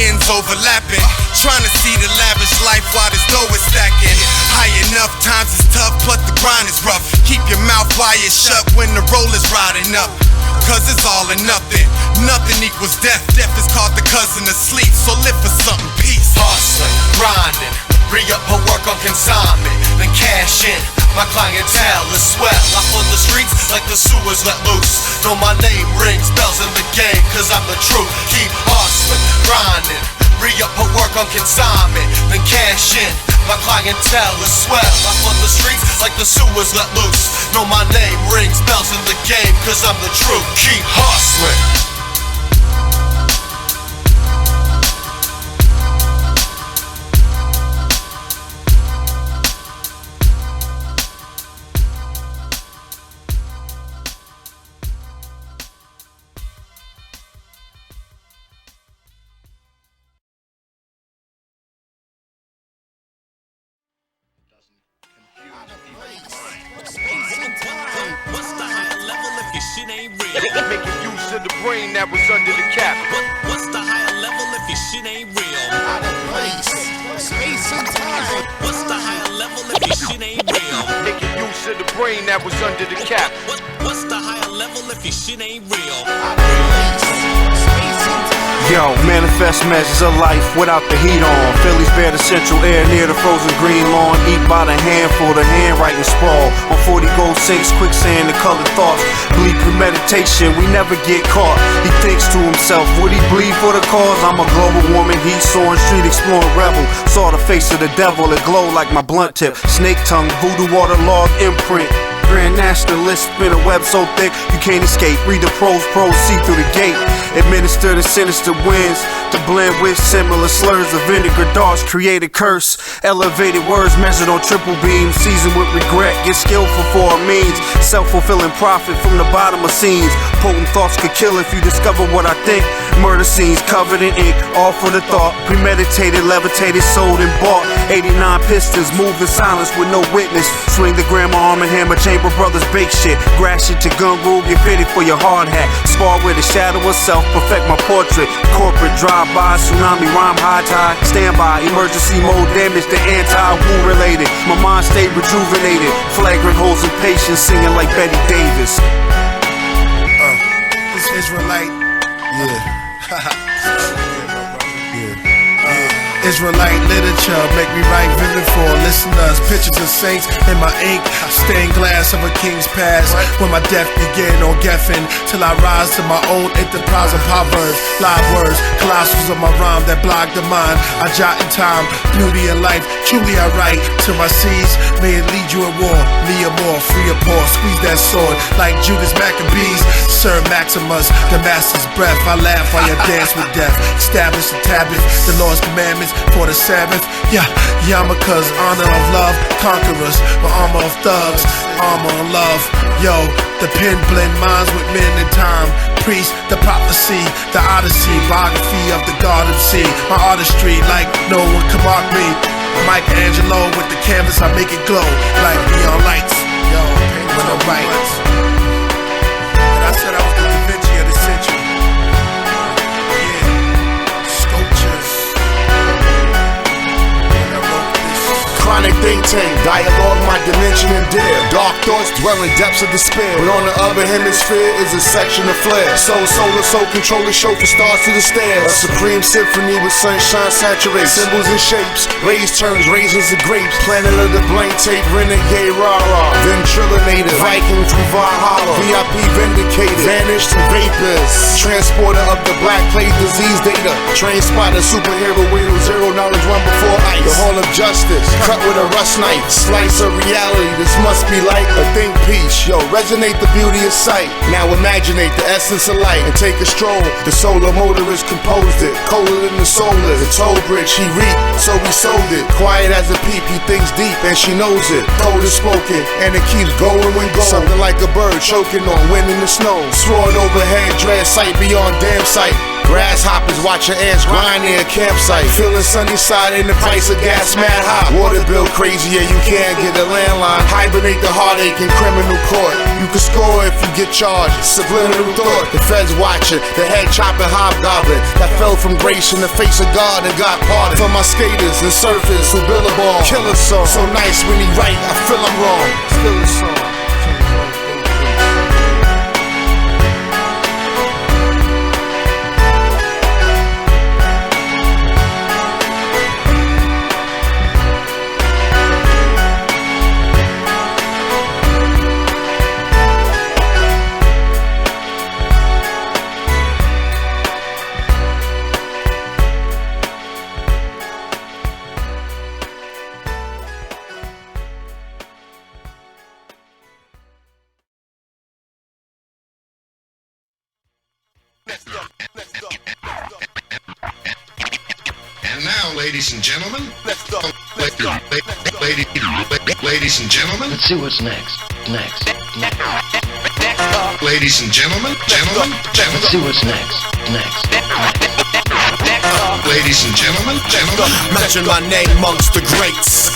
S10: ends overlapping. Trying to see the lavish life while this dough is stacking. High enough, times is tough, plus the grind is rough. Keep your mouth wired shut when the roll is riding up, cause it's all or nothing. Nothing equals death. Death is called the cousin of sleep. So live for something, peace.
S18: Hustling, grinding, re-up her work on consignment, then cash in. My clientele is swell. I flood the streets like the sewers let loose. Know my name rings bells in the game, cause I'm the truth. Keep hustling, grinding, re-up her work on consignment, then cash in. My clientele is swell. I flood the streets like the sewers let loose. Know my name rings bells in the game, cause I'm the truth. Keep hustling.
S7: Shit ain't real. Making use of the brain that was under the cap. What's the higher level if your shit ain't real? Out of place, space and time. What's the higher level if your shit ain't real? Making use of the brain that was under the cap. What's the higher level if your shit ain't real? Out of place, space and time.
S21: Yo, manifest measures of life without the heat on. Phillies bear the central air near the frozen green lawn. Eat by the handful, the handwriting sprawl. On 40 gold sinks, quicksand and colored thoughts. Bleed premeditation, we never get caught. He thinks to himself, would he bleed for the cause? I'm a global woman, heat soaring, street exploring rebel. Saw the face of the devil, it glowed like my blunt tip. Snake tongue, voodoo water log imprint. Grand nationalist, spin a web so thick you can't escape. Read the pros, see through the gate. Administer the sinister winds to blend with similar slurs of vinegar darts. Create a curse, elevated words measured on triple beams. Seasoned with regret, get skillful for a means. Self-fulfilling prophet from the bottom of scenes. Potent thoughts could kill if you discover what I think.
S5: Murder scenes covered in ink, all for the thought. Premeditated, levitated, sold and bought. 89 pistons, move in silence with no witness. Swing the grandma arm and hammer, Chamber Brothers bake shit. Grass shit to gun rule, get fitted for your hard hat. Spar with a shadow of self, perfect my portrait. Corporate drive-by, tsunami, rhyme, high tide. Standby, emergency mode, damage the anti-woo related. My mind stayed rejuvenated. Flagrant holes of patience, singing like Betty Davis.
S11: This Israelite, Israelite literature make me write vivid for listeners. Pictures of saints in my ink, stained glass of a king's past. When my death began on Geffen, till I rise to my own enterprise of proverbs, live words, colossals of my rhyme that block the mind. I jot in time, beauty and life. Truly I write to my seeds. May it lead you in war, me or more, free or poor. Squeeze that sword like Judas Maccabees. Sir Maximus, the master's breath. I laugh while you dance with death. Establish the tablets, the Lord's commandments for the Sabbath. Yarmulkes, honor of love, conquerors, the armor of thugs, armor of love. Yo, the pen blend minds with men in time. Priest, the prophecy, the odyssey, biography of the God of sea. My artistry, like no one can mark me. Michelangelo with the canvas, I make it glow like neon lights. Yo, paint with no rights. And I said I was the Da Vinci of the century.
S8: Chronic think tank, dialogue my dimension and dare. Dark thoughts dwell in depths of despair. But on the other hemisphere is a section of flare. Soul, solar, soul controller, chauffeur stars to the stairs. A supreme symphony with sunshine saturated. Symbols and shapes, raised terms, raisins and grapes. Planet of the blank tape, renegade rah-rah. Ventrillinator, Viking from Valhalla. VIP vindicated, vanished in vapors. Transporter of the black plague disease data. Train spotter, superhero wheel, zero knowledge, run before ice. The hall of justice, cut with a rust knife. Slice of reality, this must be like a think piece. Yo, resonate the beauty of sight. Now imaginate the essence of light and take a stroll. The solar motorist composed it, colder than the solar. The toll bridge he reaped, so we sold it. Quiet as a peep, he thinks deep and she knows it. Cold is spoken and it keeps going when gold. Something like a bird choking on wind in the snow. Sword overhead, dread sight beyond damn sight. Grasshoppers watching ants grind near a campsite. Feeling sunny side and the price of gas mad high. Water bill crazy, yeah, you can't get a landline. Hibernate the heartache in criminal court. You can score if you get charged. Subliminal thought. The feds watching, the head chopping hobgoblin that fell from grace in the face of God and got pardoned. For my skaters and surfers who build a ball. Killah song, so nice when he right, I feel I'm wrong. Still a song.
S1: And now, ladies and gentlemen, ladies and gentlemen,
S22: let's see what's next.
S1: Ladies and gentlemen,
S22: let's see what's next.
S1: Ladies and gentlemen,
S18: mention my name amongst the greats.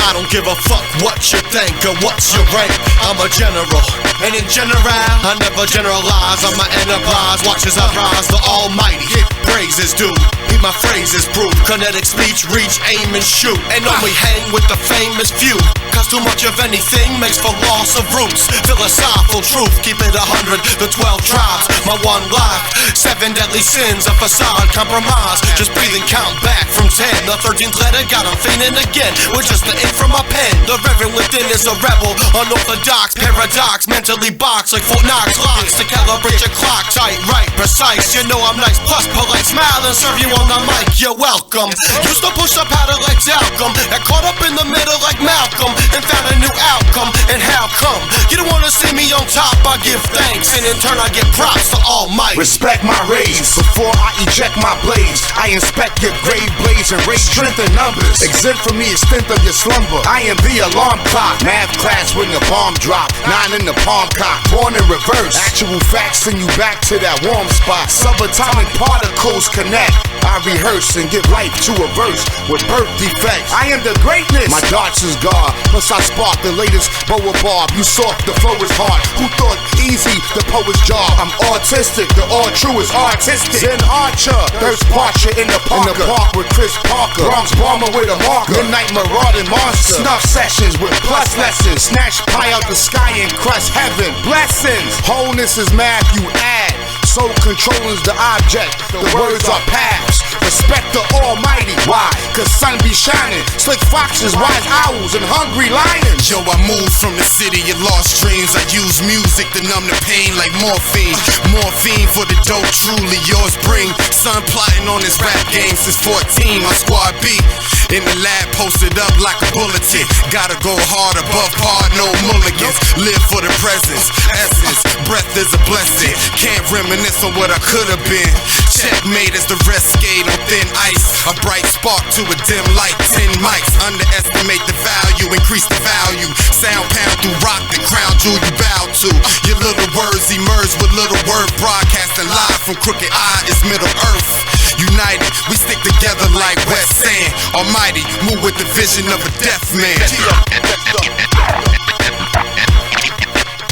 S18: I don't give a fuck what you think or what's your rank. I'm a general, and in general, I never generalize. I'm an enterprise, watch as I rise. The almighty, praises due. Beat my phrases, prove kinetic speech, reach, aim, and shoot. And only hang with the famous few. Cause too much of anything makes for loss of roots. Philosophical truth, keep it 100. The 12 tribes, my one life. 7 deadly sins, a facade, compromise. Just breathe and count back from 10. The 13th letter got him fainting again. With just the ink from my pen. The reverend within is a rebel. Unorthodox, paradox. Mentally boxed like Fort Knox. Locks to calibrate your clock. Tight, right, precise. You know I'm nice, plus polite. Smile and serve you on the mic, you're welcome. Used to push up powder like talcum, and caught up in the middle like Malcolm, and found a new outcome. And how come? You don't wanna see me on top, I give thanks, and in turn I give props to Almighty.
S8: Respect my rays, before I eject my blades, I inspect your grave blades and raise strength in numbers. Exempt from the extent of your slumber, I am the alarm clock. Math class when the bomb drop, 9 in the palm cock, born in reverse. Actual facts send you back to that warm spot. Subatomic particles connect, I rehearse and give life to a verse with birth defects. I am the greatness, my darts is God, plus I spark the latest boa barb. You soft, the flow is hard. Who thought easy, the poet's job? I'm autistic, the all true is artistic. Zen Archer, thirst parcher in the park with Chris Parker. Bronx bomber with a marker, midnight marauding monster. Snuff sessions with plus lessons. Snatch pie out the sky and crush heaven. Blessings, wholeness is math you add. Soul control is the object, the words are paths. Respect the Almighty, why? Cause sun be shining. Slick foxes, wise owls, and hungry lions.
S10: Yo, I moved from the city of lost dreams. I use music to numb the pain like morphine. Morphine for the dope, truly yours bring. Son plotting on this rap game since 14. My squad beat in the lab, posted up like a bulletin. Gotta go hard above par, no mulligans. Live for the presence, essence. Breath is a blessing. Can't reminisce on what I could have been. Checkmate as the rest skate on thin ice. A bright spark to a dim light. 10 mics, underestimate the value, increase the value. Sound pound through rock, the crown jewel you bow to. Your little words emerge with little word. Broadcasting live from Crooked Eye is Middle Earth. United, we stick together like West End. Almighty, move with the vision of a deaf man.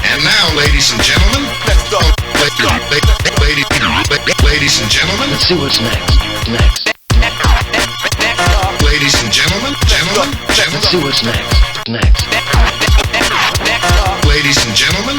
S1: And now, ladies and gentlemen, let's go. Ladies and gentlemen,
S22: let's see what's next.
S1: Ladies and gentlemen,
S22: let's see what's next.
S1: Ladies and gentlemen.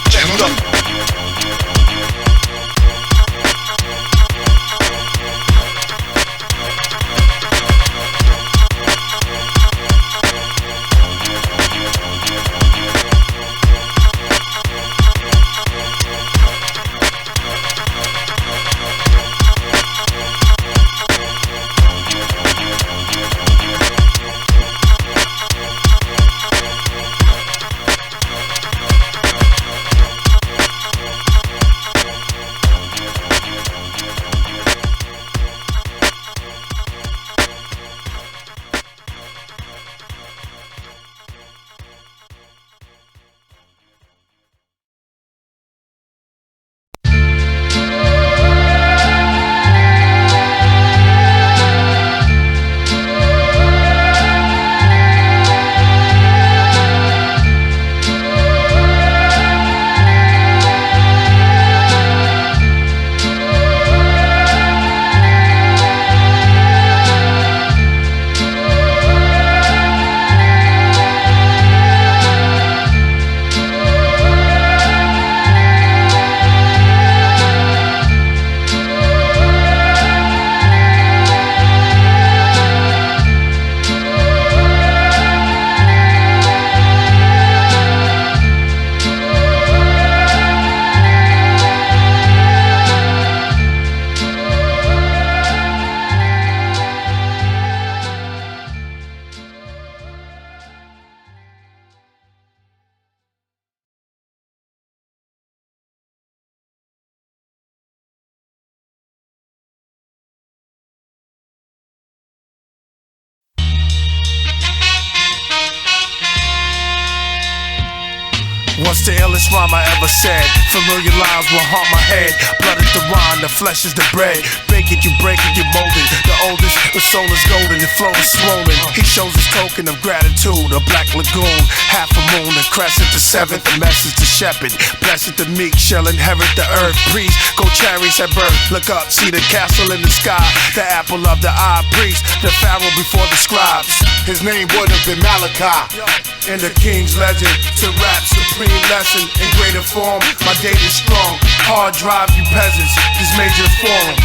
S4: What's the illest rhyme I ever said? Familiar lines will haunt my head. Blood is the wine, the flesh is the bread. Bake it, you break it, you mold it. The oldest, the soul is golden, the flow is swollen. He shows his token of gratitude, a black lagoon, half a moon, a crescent, the seventh, a message to shepherd. Blessed the meek shall inherit the earth. Priest, go chariots at birth. Look up, see the castle in the sky. The apple of the eye, priest, the pharaoh before the scribes.
S8: His name would have been Malachi.
S4: In the king's legend, to rap supreme lesson in greater form. My date is strong, hard drive you peasants, these major forums.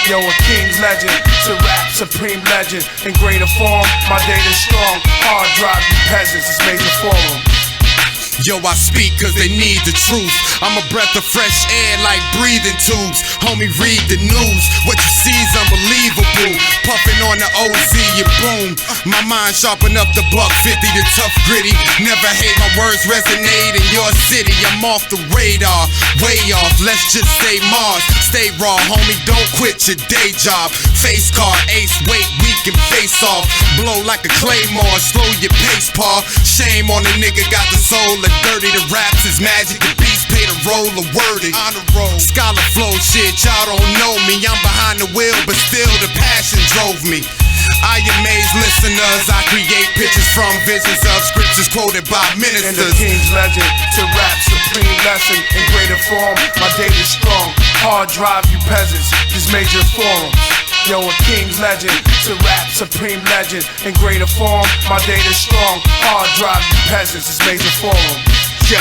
S4: Yo, a king's legend, to rap supreme legend in greater form. My date is strong, hard drive you peasants, these major forums.
S10: Yo, I speak cause they need the truth. I'm a breath of fresh air like breathing tubes. Homie, read the news. What you see's unbelievable. Puffing on the OZ and boom. My mind sharp enough to buck 50 to tough gritty. Never hate my words resonate in your city. I'm off the radar, way off. Let's just say Mars. Stay raw, homie. Don't quit your day job. Face card, ace, weight, we can face off. Blow like a claymore, slow your pace, paw. Shame on a nigga, got the soul of dirty. The raps is magic, the beats pay the role of worded. On the road, scholar flow shit, y'all don't know me. I'm behind the wheel, but still the passion drove me. I amaze listeners, I create pictures from visions of scriptures quoted by ministers.
S11: And the King's legend to rap, supreme lesson in greater form. My data's strong, hard drive you peasants, this major forum. Yo, a King's legend to rap, supreme legend in greater form. My data's strong, hard drive you peasants, this major forum.
S12: Yo,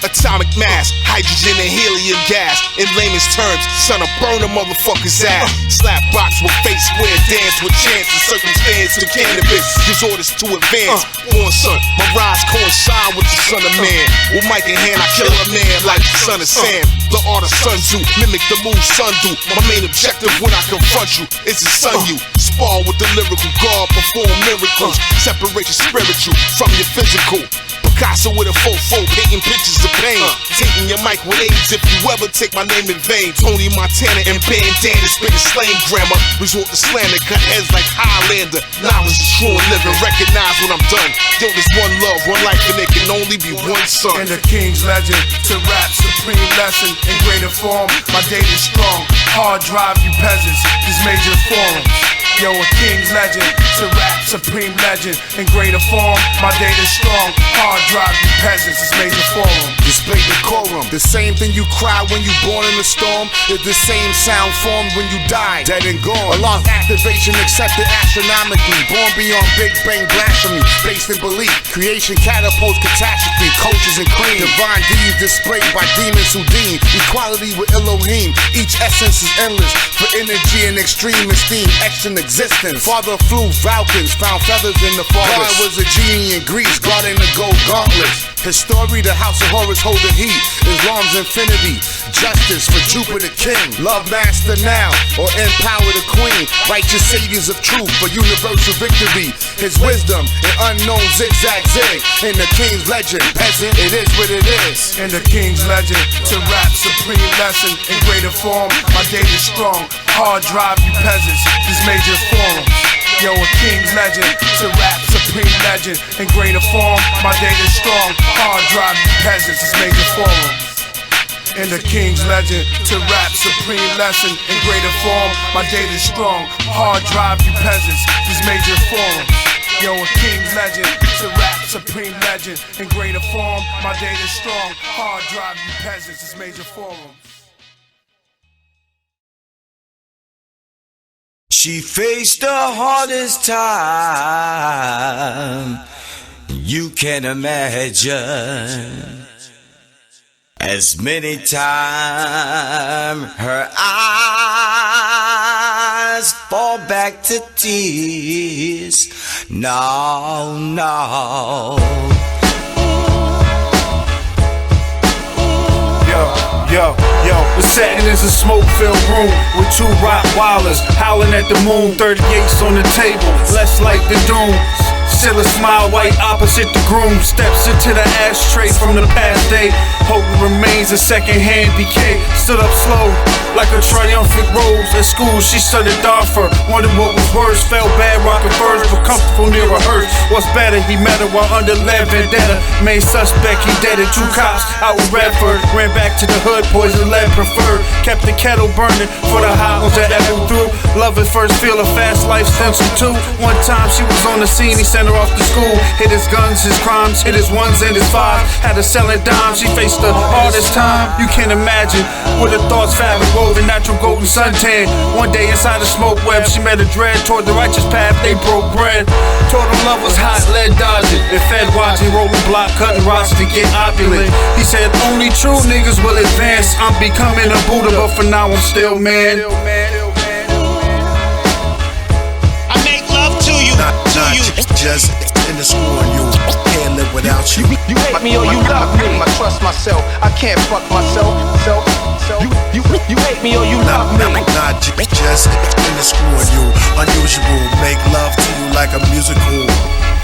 S12: atomic mass, hydrogen and helium gas. In layman's terms, son, I burn a motherfucker's ass. Slap box with face square, dance with chance and circumstance to cannabis. Gives orders to advance. Born son, my rise coincide with the son of man. With mic in hand, I kill a man like the son of Sam. The art of Sun Tzu, mimic the move Sun do. My main objective when I confront you is to sun you. Spar with the lyrical God, perform miracles. Separate your spiritual from your physical. Picasso with a fofo, painting pictures of pain. Taking your mic with AIDS if you ever take my name in vain. Tony Montana and bandana, spitting slang grammar. Resort to slander, cut heads like Highlander. Knowledge is true and living, recognize when I'm done. Yo, there's one love, one life, and there can only be one son.
S11: And the King's legend to rap, supreme lesson in greater form. My data's strong, hard drive you peasants, these major forums. Yo, a King's legend to rap, supreme legend in greater form. My data's strong, hard drive you peasants, this major forum.
S8: Display decorum. The same thing you cry when you born in a storm is the same sound formed when you die, dead and gone. A lost activation accepted astronomically. Born beyond Big Bang blasphemy, based in belief. Creation catapults catastrophe, coaches and cream. Divine deeds displayed by demons who deem equality with Elohim. Each essence is endless for energy and extreme esteem. Extra existence. Father flew falcons, found feathers in the forest. God was a genie in Greece, guarding the gold gauntlets. His story, the house of horrors holding heat. Islam's infinity, justice for Jupiter King. Love master now, or empower the queen. Righteous saviors of truth for universal victory. His wisdom, an unknown zigzag zig. In the King's legend, peasant, it is what it is.
S11: In the King's legend to rap, supreme lesson in greater form. My data's strong, hard drive you peasants, these major forums. Yo, a King's legend to rap, supreme legend in greater form. My data's strong, hard drive you peasants, these major forums. In the King's legend to rap, supreme lesson in greater form. My data's strong, hard drive you peasants, these major forums. Yo, a King's legend to rap, supreme legend in greater form. My data's strong, hard drive you peasants, these major forums.
S13: She faced the hardest time you can imagine. As many times her eyes fall back to tears. No, no.
S21: Yo, we're sitting in a smoke-filled room with two Rottweilers howling at the moon. 38s on the table, less like the doom. Still a smile, white opposite the groom. Steps into the ashtray from the past day. Holding remains of second-hand decay. Stood up slow, like a triumphant rose. At school, she studied Darfur. Wondered what was worse. Felt bad rocking birds, but comfortable near a hearse. What's better? He met her while under lead vendetta. Main suspect, he dead at 2 cops out in Redford. Ran back to the hood, poison lead preferred. Kept the kettle burning for the hot ones that echoed through. Love at first feel, a fast life stencil too. One time she was on the scene, he sent her off to school. Hit his guns, his crimes, hit his ones and his fives. Had her selling dimes, she faced the hardest time you can imagine. With her thoughts fabric woven, natural golden suntan. One day inside the smoke web, she met a dread toward the righteous path, they broke bread. Told him love was hot, lead dodging. And fed watching, rolling block, cutting rocks to get opulent. He said only true niggas will advance. I'm becoming a Buddha, but for now I'm still man.
S13: I make love to you,
S8: Not just
S11: in the school on you. Can't live without you.
S3: You hate me or you love me. I trust myself. I can't fuck myself. You hate me or you love me.
S11: Not just in the school on you. Unusual. Make love to you like a musical.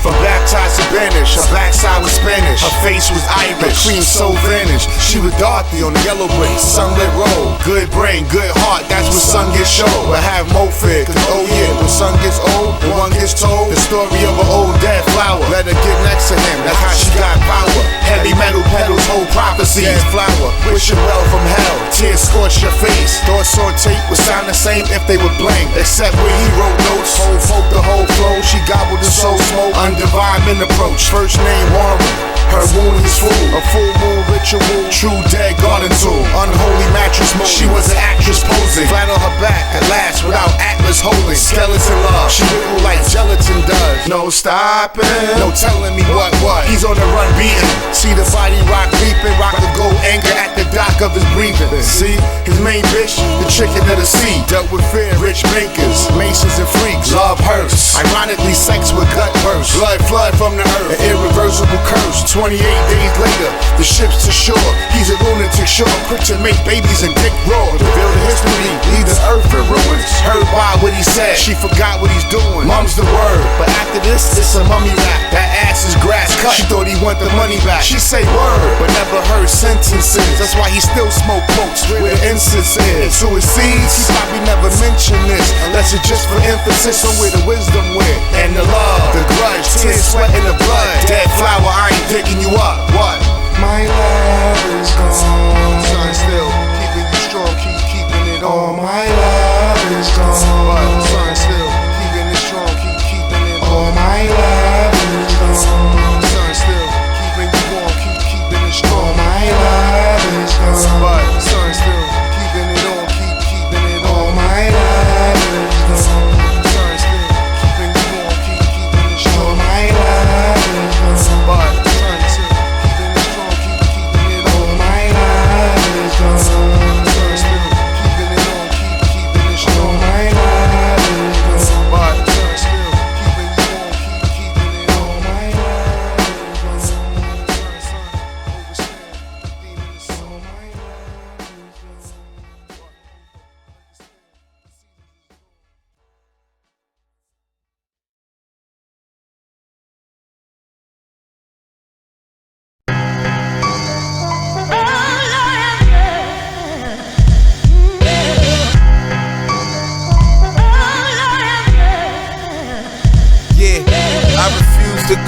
S8: From baptized to banished, her backside was Spanish. Her face was Irish, her cream so vanished. She was Dorothy on the yellow brick, sunlit road. Good brain, good heart, that's when sun gets show. But have more fear, cause oh yeah, when sun gets old, the one gets told the story of an old dead flower. Let her get next to him, that's how she got power. Heavy metal pedals hold prophecy. Dead flower, wishing well from hell. Tears scorch your face. Thoughts on tape would sound the same if they were blank, except where he wrote notes. Whole folk the whole flow, she gobbled the soul smoke. Divine approach, first name Warren. Her wound is full, a full moon ritual. True dead garden tool, unholy mattress mode. She was an actress posing, flat on her back at last without atlas holding. Skeleton love, she wiggle like gelatin does. No stopping, no telling me what. He's on the run beating. See the body rock leaping, rock the gold anchor at the dock of his breathing. See, his main bitch, the chicken of the sea. Dealt with fear, rich bankers, masons and freaks. Love hurts, ironically sex with gut burst. Blood flood from the earth, an irreversible curse. 28 days later, the ship's to shore. He's a lunatic sure, quick to make babies and dick raw. Reveal the history, leave the earth in ruins. Heard by what he said, she forgot what he's doing. Mom's the word, but after this, it's a mummy rap. That ass is grass cut, she thought he want the money back. She say word, but never heard sentences. That's why he still smoke quotes where the incense is. To his seeds, he probably never mentioned this, unless it's just for emphasis on where the wisdom went. And the love, the grudge, tears, sweat, and the blood. Dead flower, I ain't picking you up. What? My love is gone. Sun still keeping you strong, keeping it on. My love is gone. Sun still keeping it strong, keeping it on. My love is gone. Sun still keeping you warm, keeping it strong. My love is gone. Sun still keeping it on, keeping it on. My love is gone. Sun still keeping you warm, keeping it strong. My love is gone.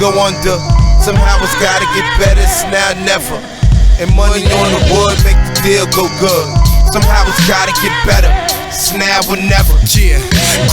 S15: Go under, somehow it's gotta get better, it's now never. And money on the wood make the deal go good. Somehow it's gotta get better, it's now or never.
S10: Yeah,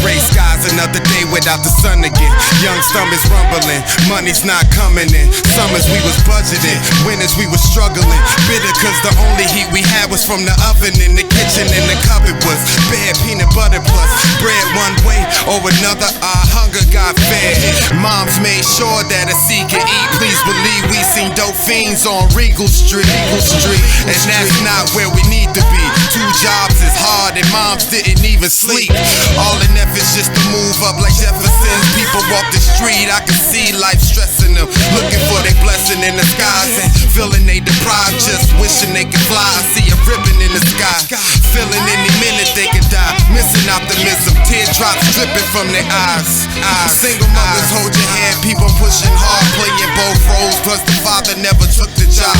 S10: gray skies, another day without the sun again. Young stomachs rumbling, money's not coming in. Summers we was budgeting, winters we was struggling. Bitter cause the only heat we had was from the oven in the kitchen, and the cupboard was bare peanut butter plus bread one way or another. Our hunger got fed. Moms made sure that a seed could eat. Please believe we seen dope fiends on Regal Street. And that's not where we need to be. 2 jobs is hard and moms didn't even sleep. All in efforts just to move up like Jefferson's. People walk the street, I can see life stressing them, looking for their blessing in the skies and feeling they deprived, just wishing they could fly. I see a ribbon in the sky, feeling any minute they could die. Missing optimism, teardrops dripping from their eyes. Single mothers hold your hand, people pushing hard, playing both roles, plus the father never took the job.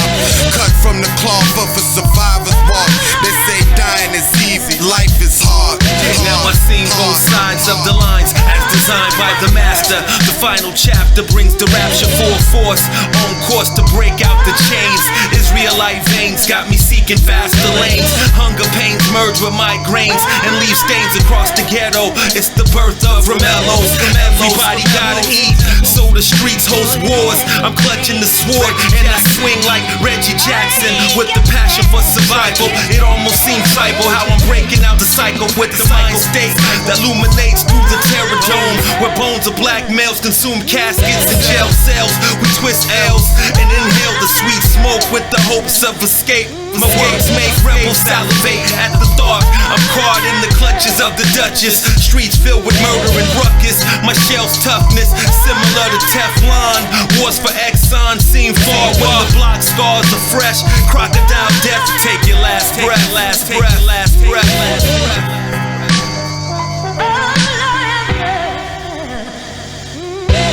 S10: Cut from the cloth of a survivor's walk. They say dying is easy, life is hard.
S16: Now I've seen both sides of the lines as designed by the master. The final chapter brings the rapture full force, on course to break out the chains. Israelite veins got me seeking faster lanes. Hunger pains merge with migraines and leave stains across the ghetto. It's the birth of Romellos. Everybody gotta eat, so the streets host wars. I'm clutching the sword and I swing like Reggie Jackson with the passion for survival. It almost seems tribal how I'm breaking out the cycle with the mind state that illuminates through the terror dome, where bones of black males consume caskets and jail cells. We twist L's and inhale the sweet smoke with the hopes of escape. My words make rebels salivate at the thought. I'm caught in the clutches of the Duchess. Streets filled with murder and ruckus. My shell's toughness similar to Teflon. Wars for Exxon seem far when the block scars are fresh. Crocodile death to take your last breath. Last breath. Last breath. Last breath.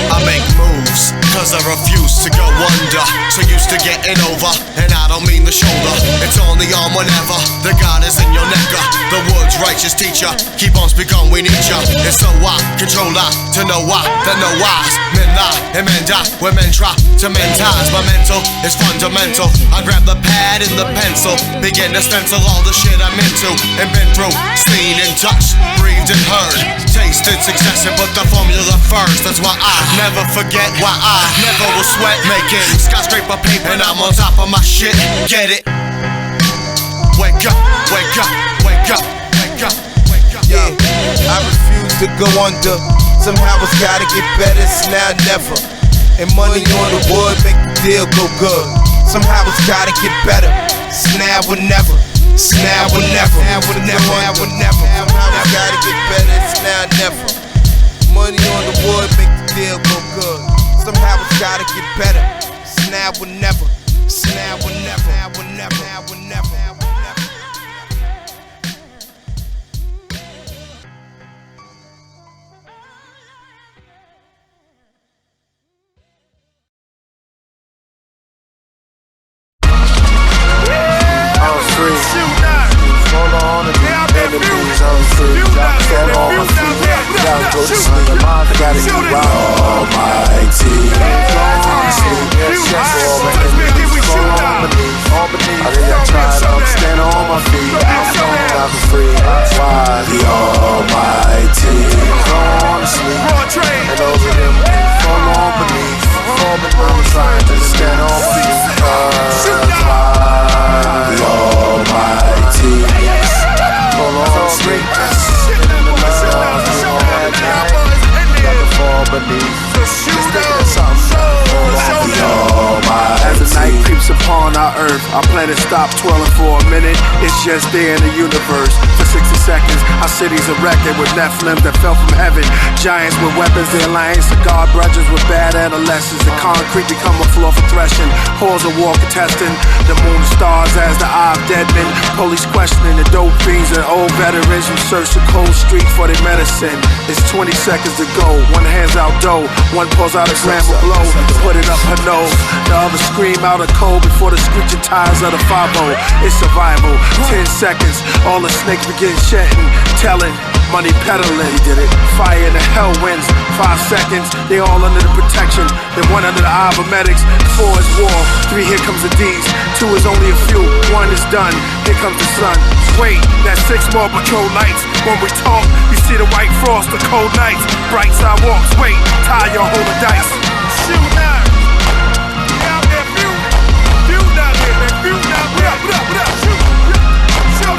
S18: I make moves, cause I refuse to go under. So used to getting over, and I don't mean the shoulder. It's on the arm whenever the God is in your neck. The wood's righteous teacher, keep on speaking, we need ya. And so I control I to know why, that no wise. Men lie and men die when men try to mend ties. My mental is fundamental. I grab the pad and the pencil, begin to stencil all the shit I'm into and been through, seen and touched, breathed and heard. Tasted success and put the formula first. That's why I never forget why I never will sweat making skyscraper paper, and I'm on top of my shit. Get it? Wake up, wake up, wake up, wake up, wake up.
S15: Yeah, I refuse to go under. Somehow it's gotta get better, it's now never. And money on the wood make the deal go good. Somehow it's gotta get better, it's now or never. It's now or never. Now or never. Now or never. Somehow it's gotta get better, it's now or never. Money on the wood make the deal go good. Somehow it's gotta get better. It's now or never. It's now or never. Now or never. Now or never.
S11: I'm free. Hold on to me. Enemies, I'm free. Stand on my feet. Gotta go to sleep. Gotta eat almighty. I think I tried, I'm standing on my feet. I'm free. Why? The almighty. Fall asleep. And over them fall on beneath. I'm trying to stand on my feet. The almighty. Fall on sleep. Fall beneath. Just think of something. As the night creeps upon our earth, our planet stopped twirling for a minute. It's just there in the universe. For 60 seconds, our cities erected with Nephilim that fell from heaven. Giants with weapons, the alliance to guard grudges with bad adolescents. The concrete become a floor for threshing. Halls of war contesting. The moon stars as the eye of dead men. Police questioning the dope fiends and old veterans who search the cold street for their medicine. It's 20 seconds to go. One hand's out dough. One pulls out a gram of blow. Put it up her nose. The other scream out a cold before the screeching tires of the 5-0. It's survival. 10 seconds. All the snakes begin shedding. Telling. Money peddling. He did it. Fire in the hell winds. 5 seconds. They all under the protection. Then 1 under the eye of medics. 4 is war. 3 here comes the D's. 2 is only a few. 1 is done. Here comes the sun. Wait. That's 6 more patrol nights. When we talk, you see the white frost, the cold nights. Bright sidewalks. Wait. Tie your hold of dice. Shoot now.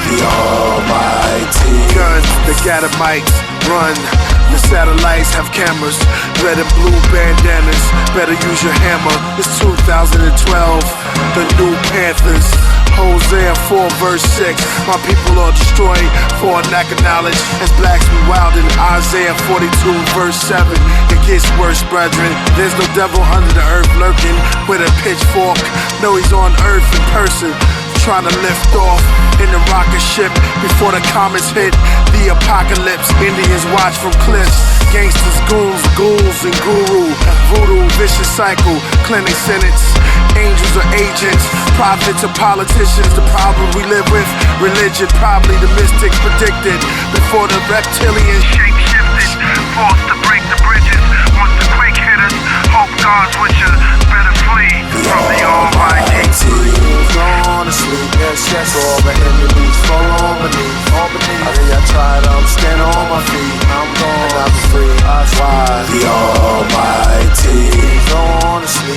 S11: The almighty. Guns, the Gadamites run. The satellites have cameras. Red and blue bandanas. Better use your hammer. It's 2012. The new Panthers. Hosea 4 verse 6. My people are destroyed for a lack of knowledge. As blacks be wild in Isaiah 42 verse 7. It gets worse, brethren. There's no devil under the earth lurking with a pitchfork. No, he's on earth in person, trying to lift off in the rocket ship before the comets hit the apocalypse. Indians watch from cliffs. Gangsters, goons, ghouls, and guru. Voodoo, vicious cycle, clinic sentence. Angels or agents, prophets or politicians. The problem we live with, religion, probably the mystics predicted before the reptilians shape-shifted, forced to break the bridges. Once the quake hit us, hope God's with you. Better flee from the Almighty. Gone to sleep, yes, yes. All the enemies fall on beneath. I think I tried, I'm standing on my feet. I'm gone, and I'm free. I fly. The Almighty. Gone to sleep.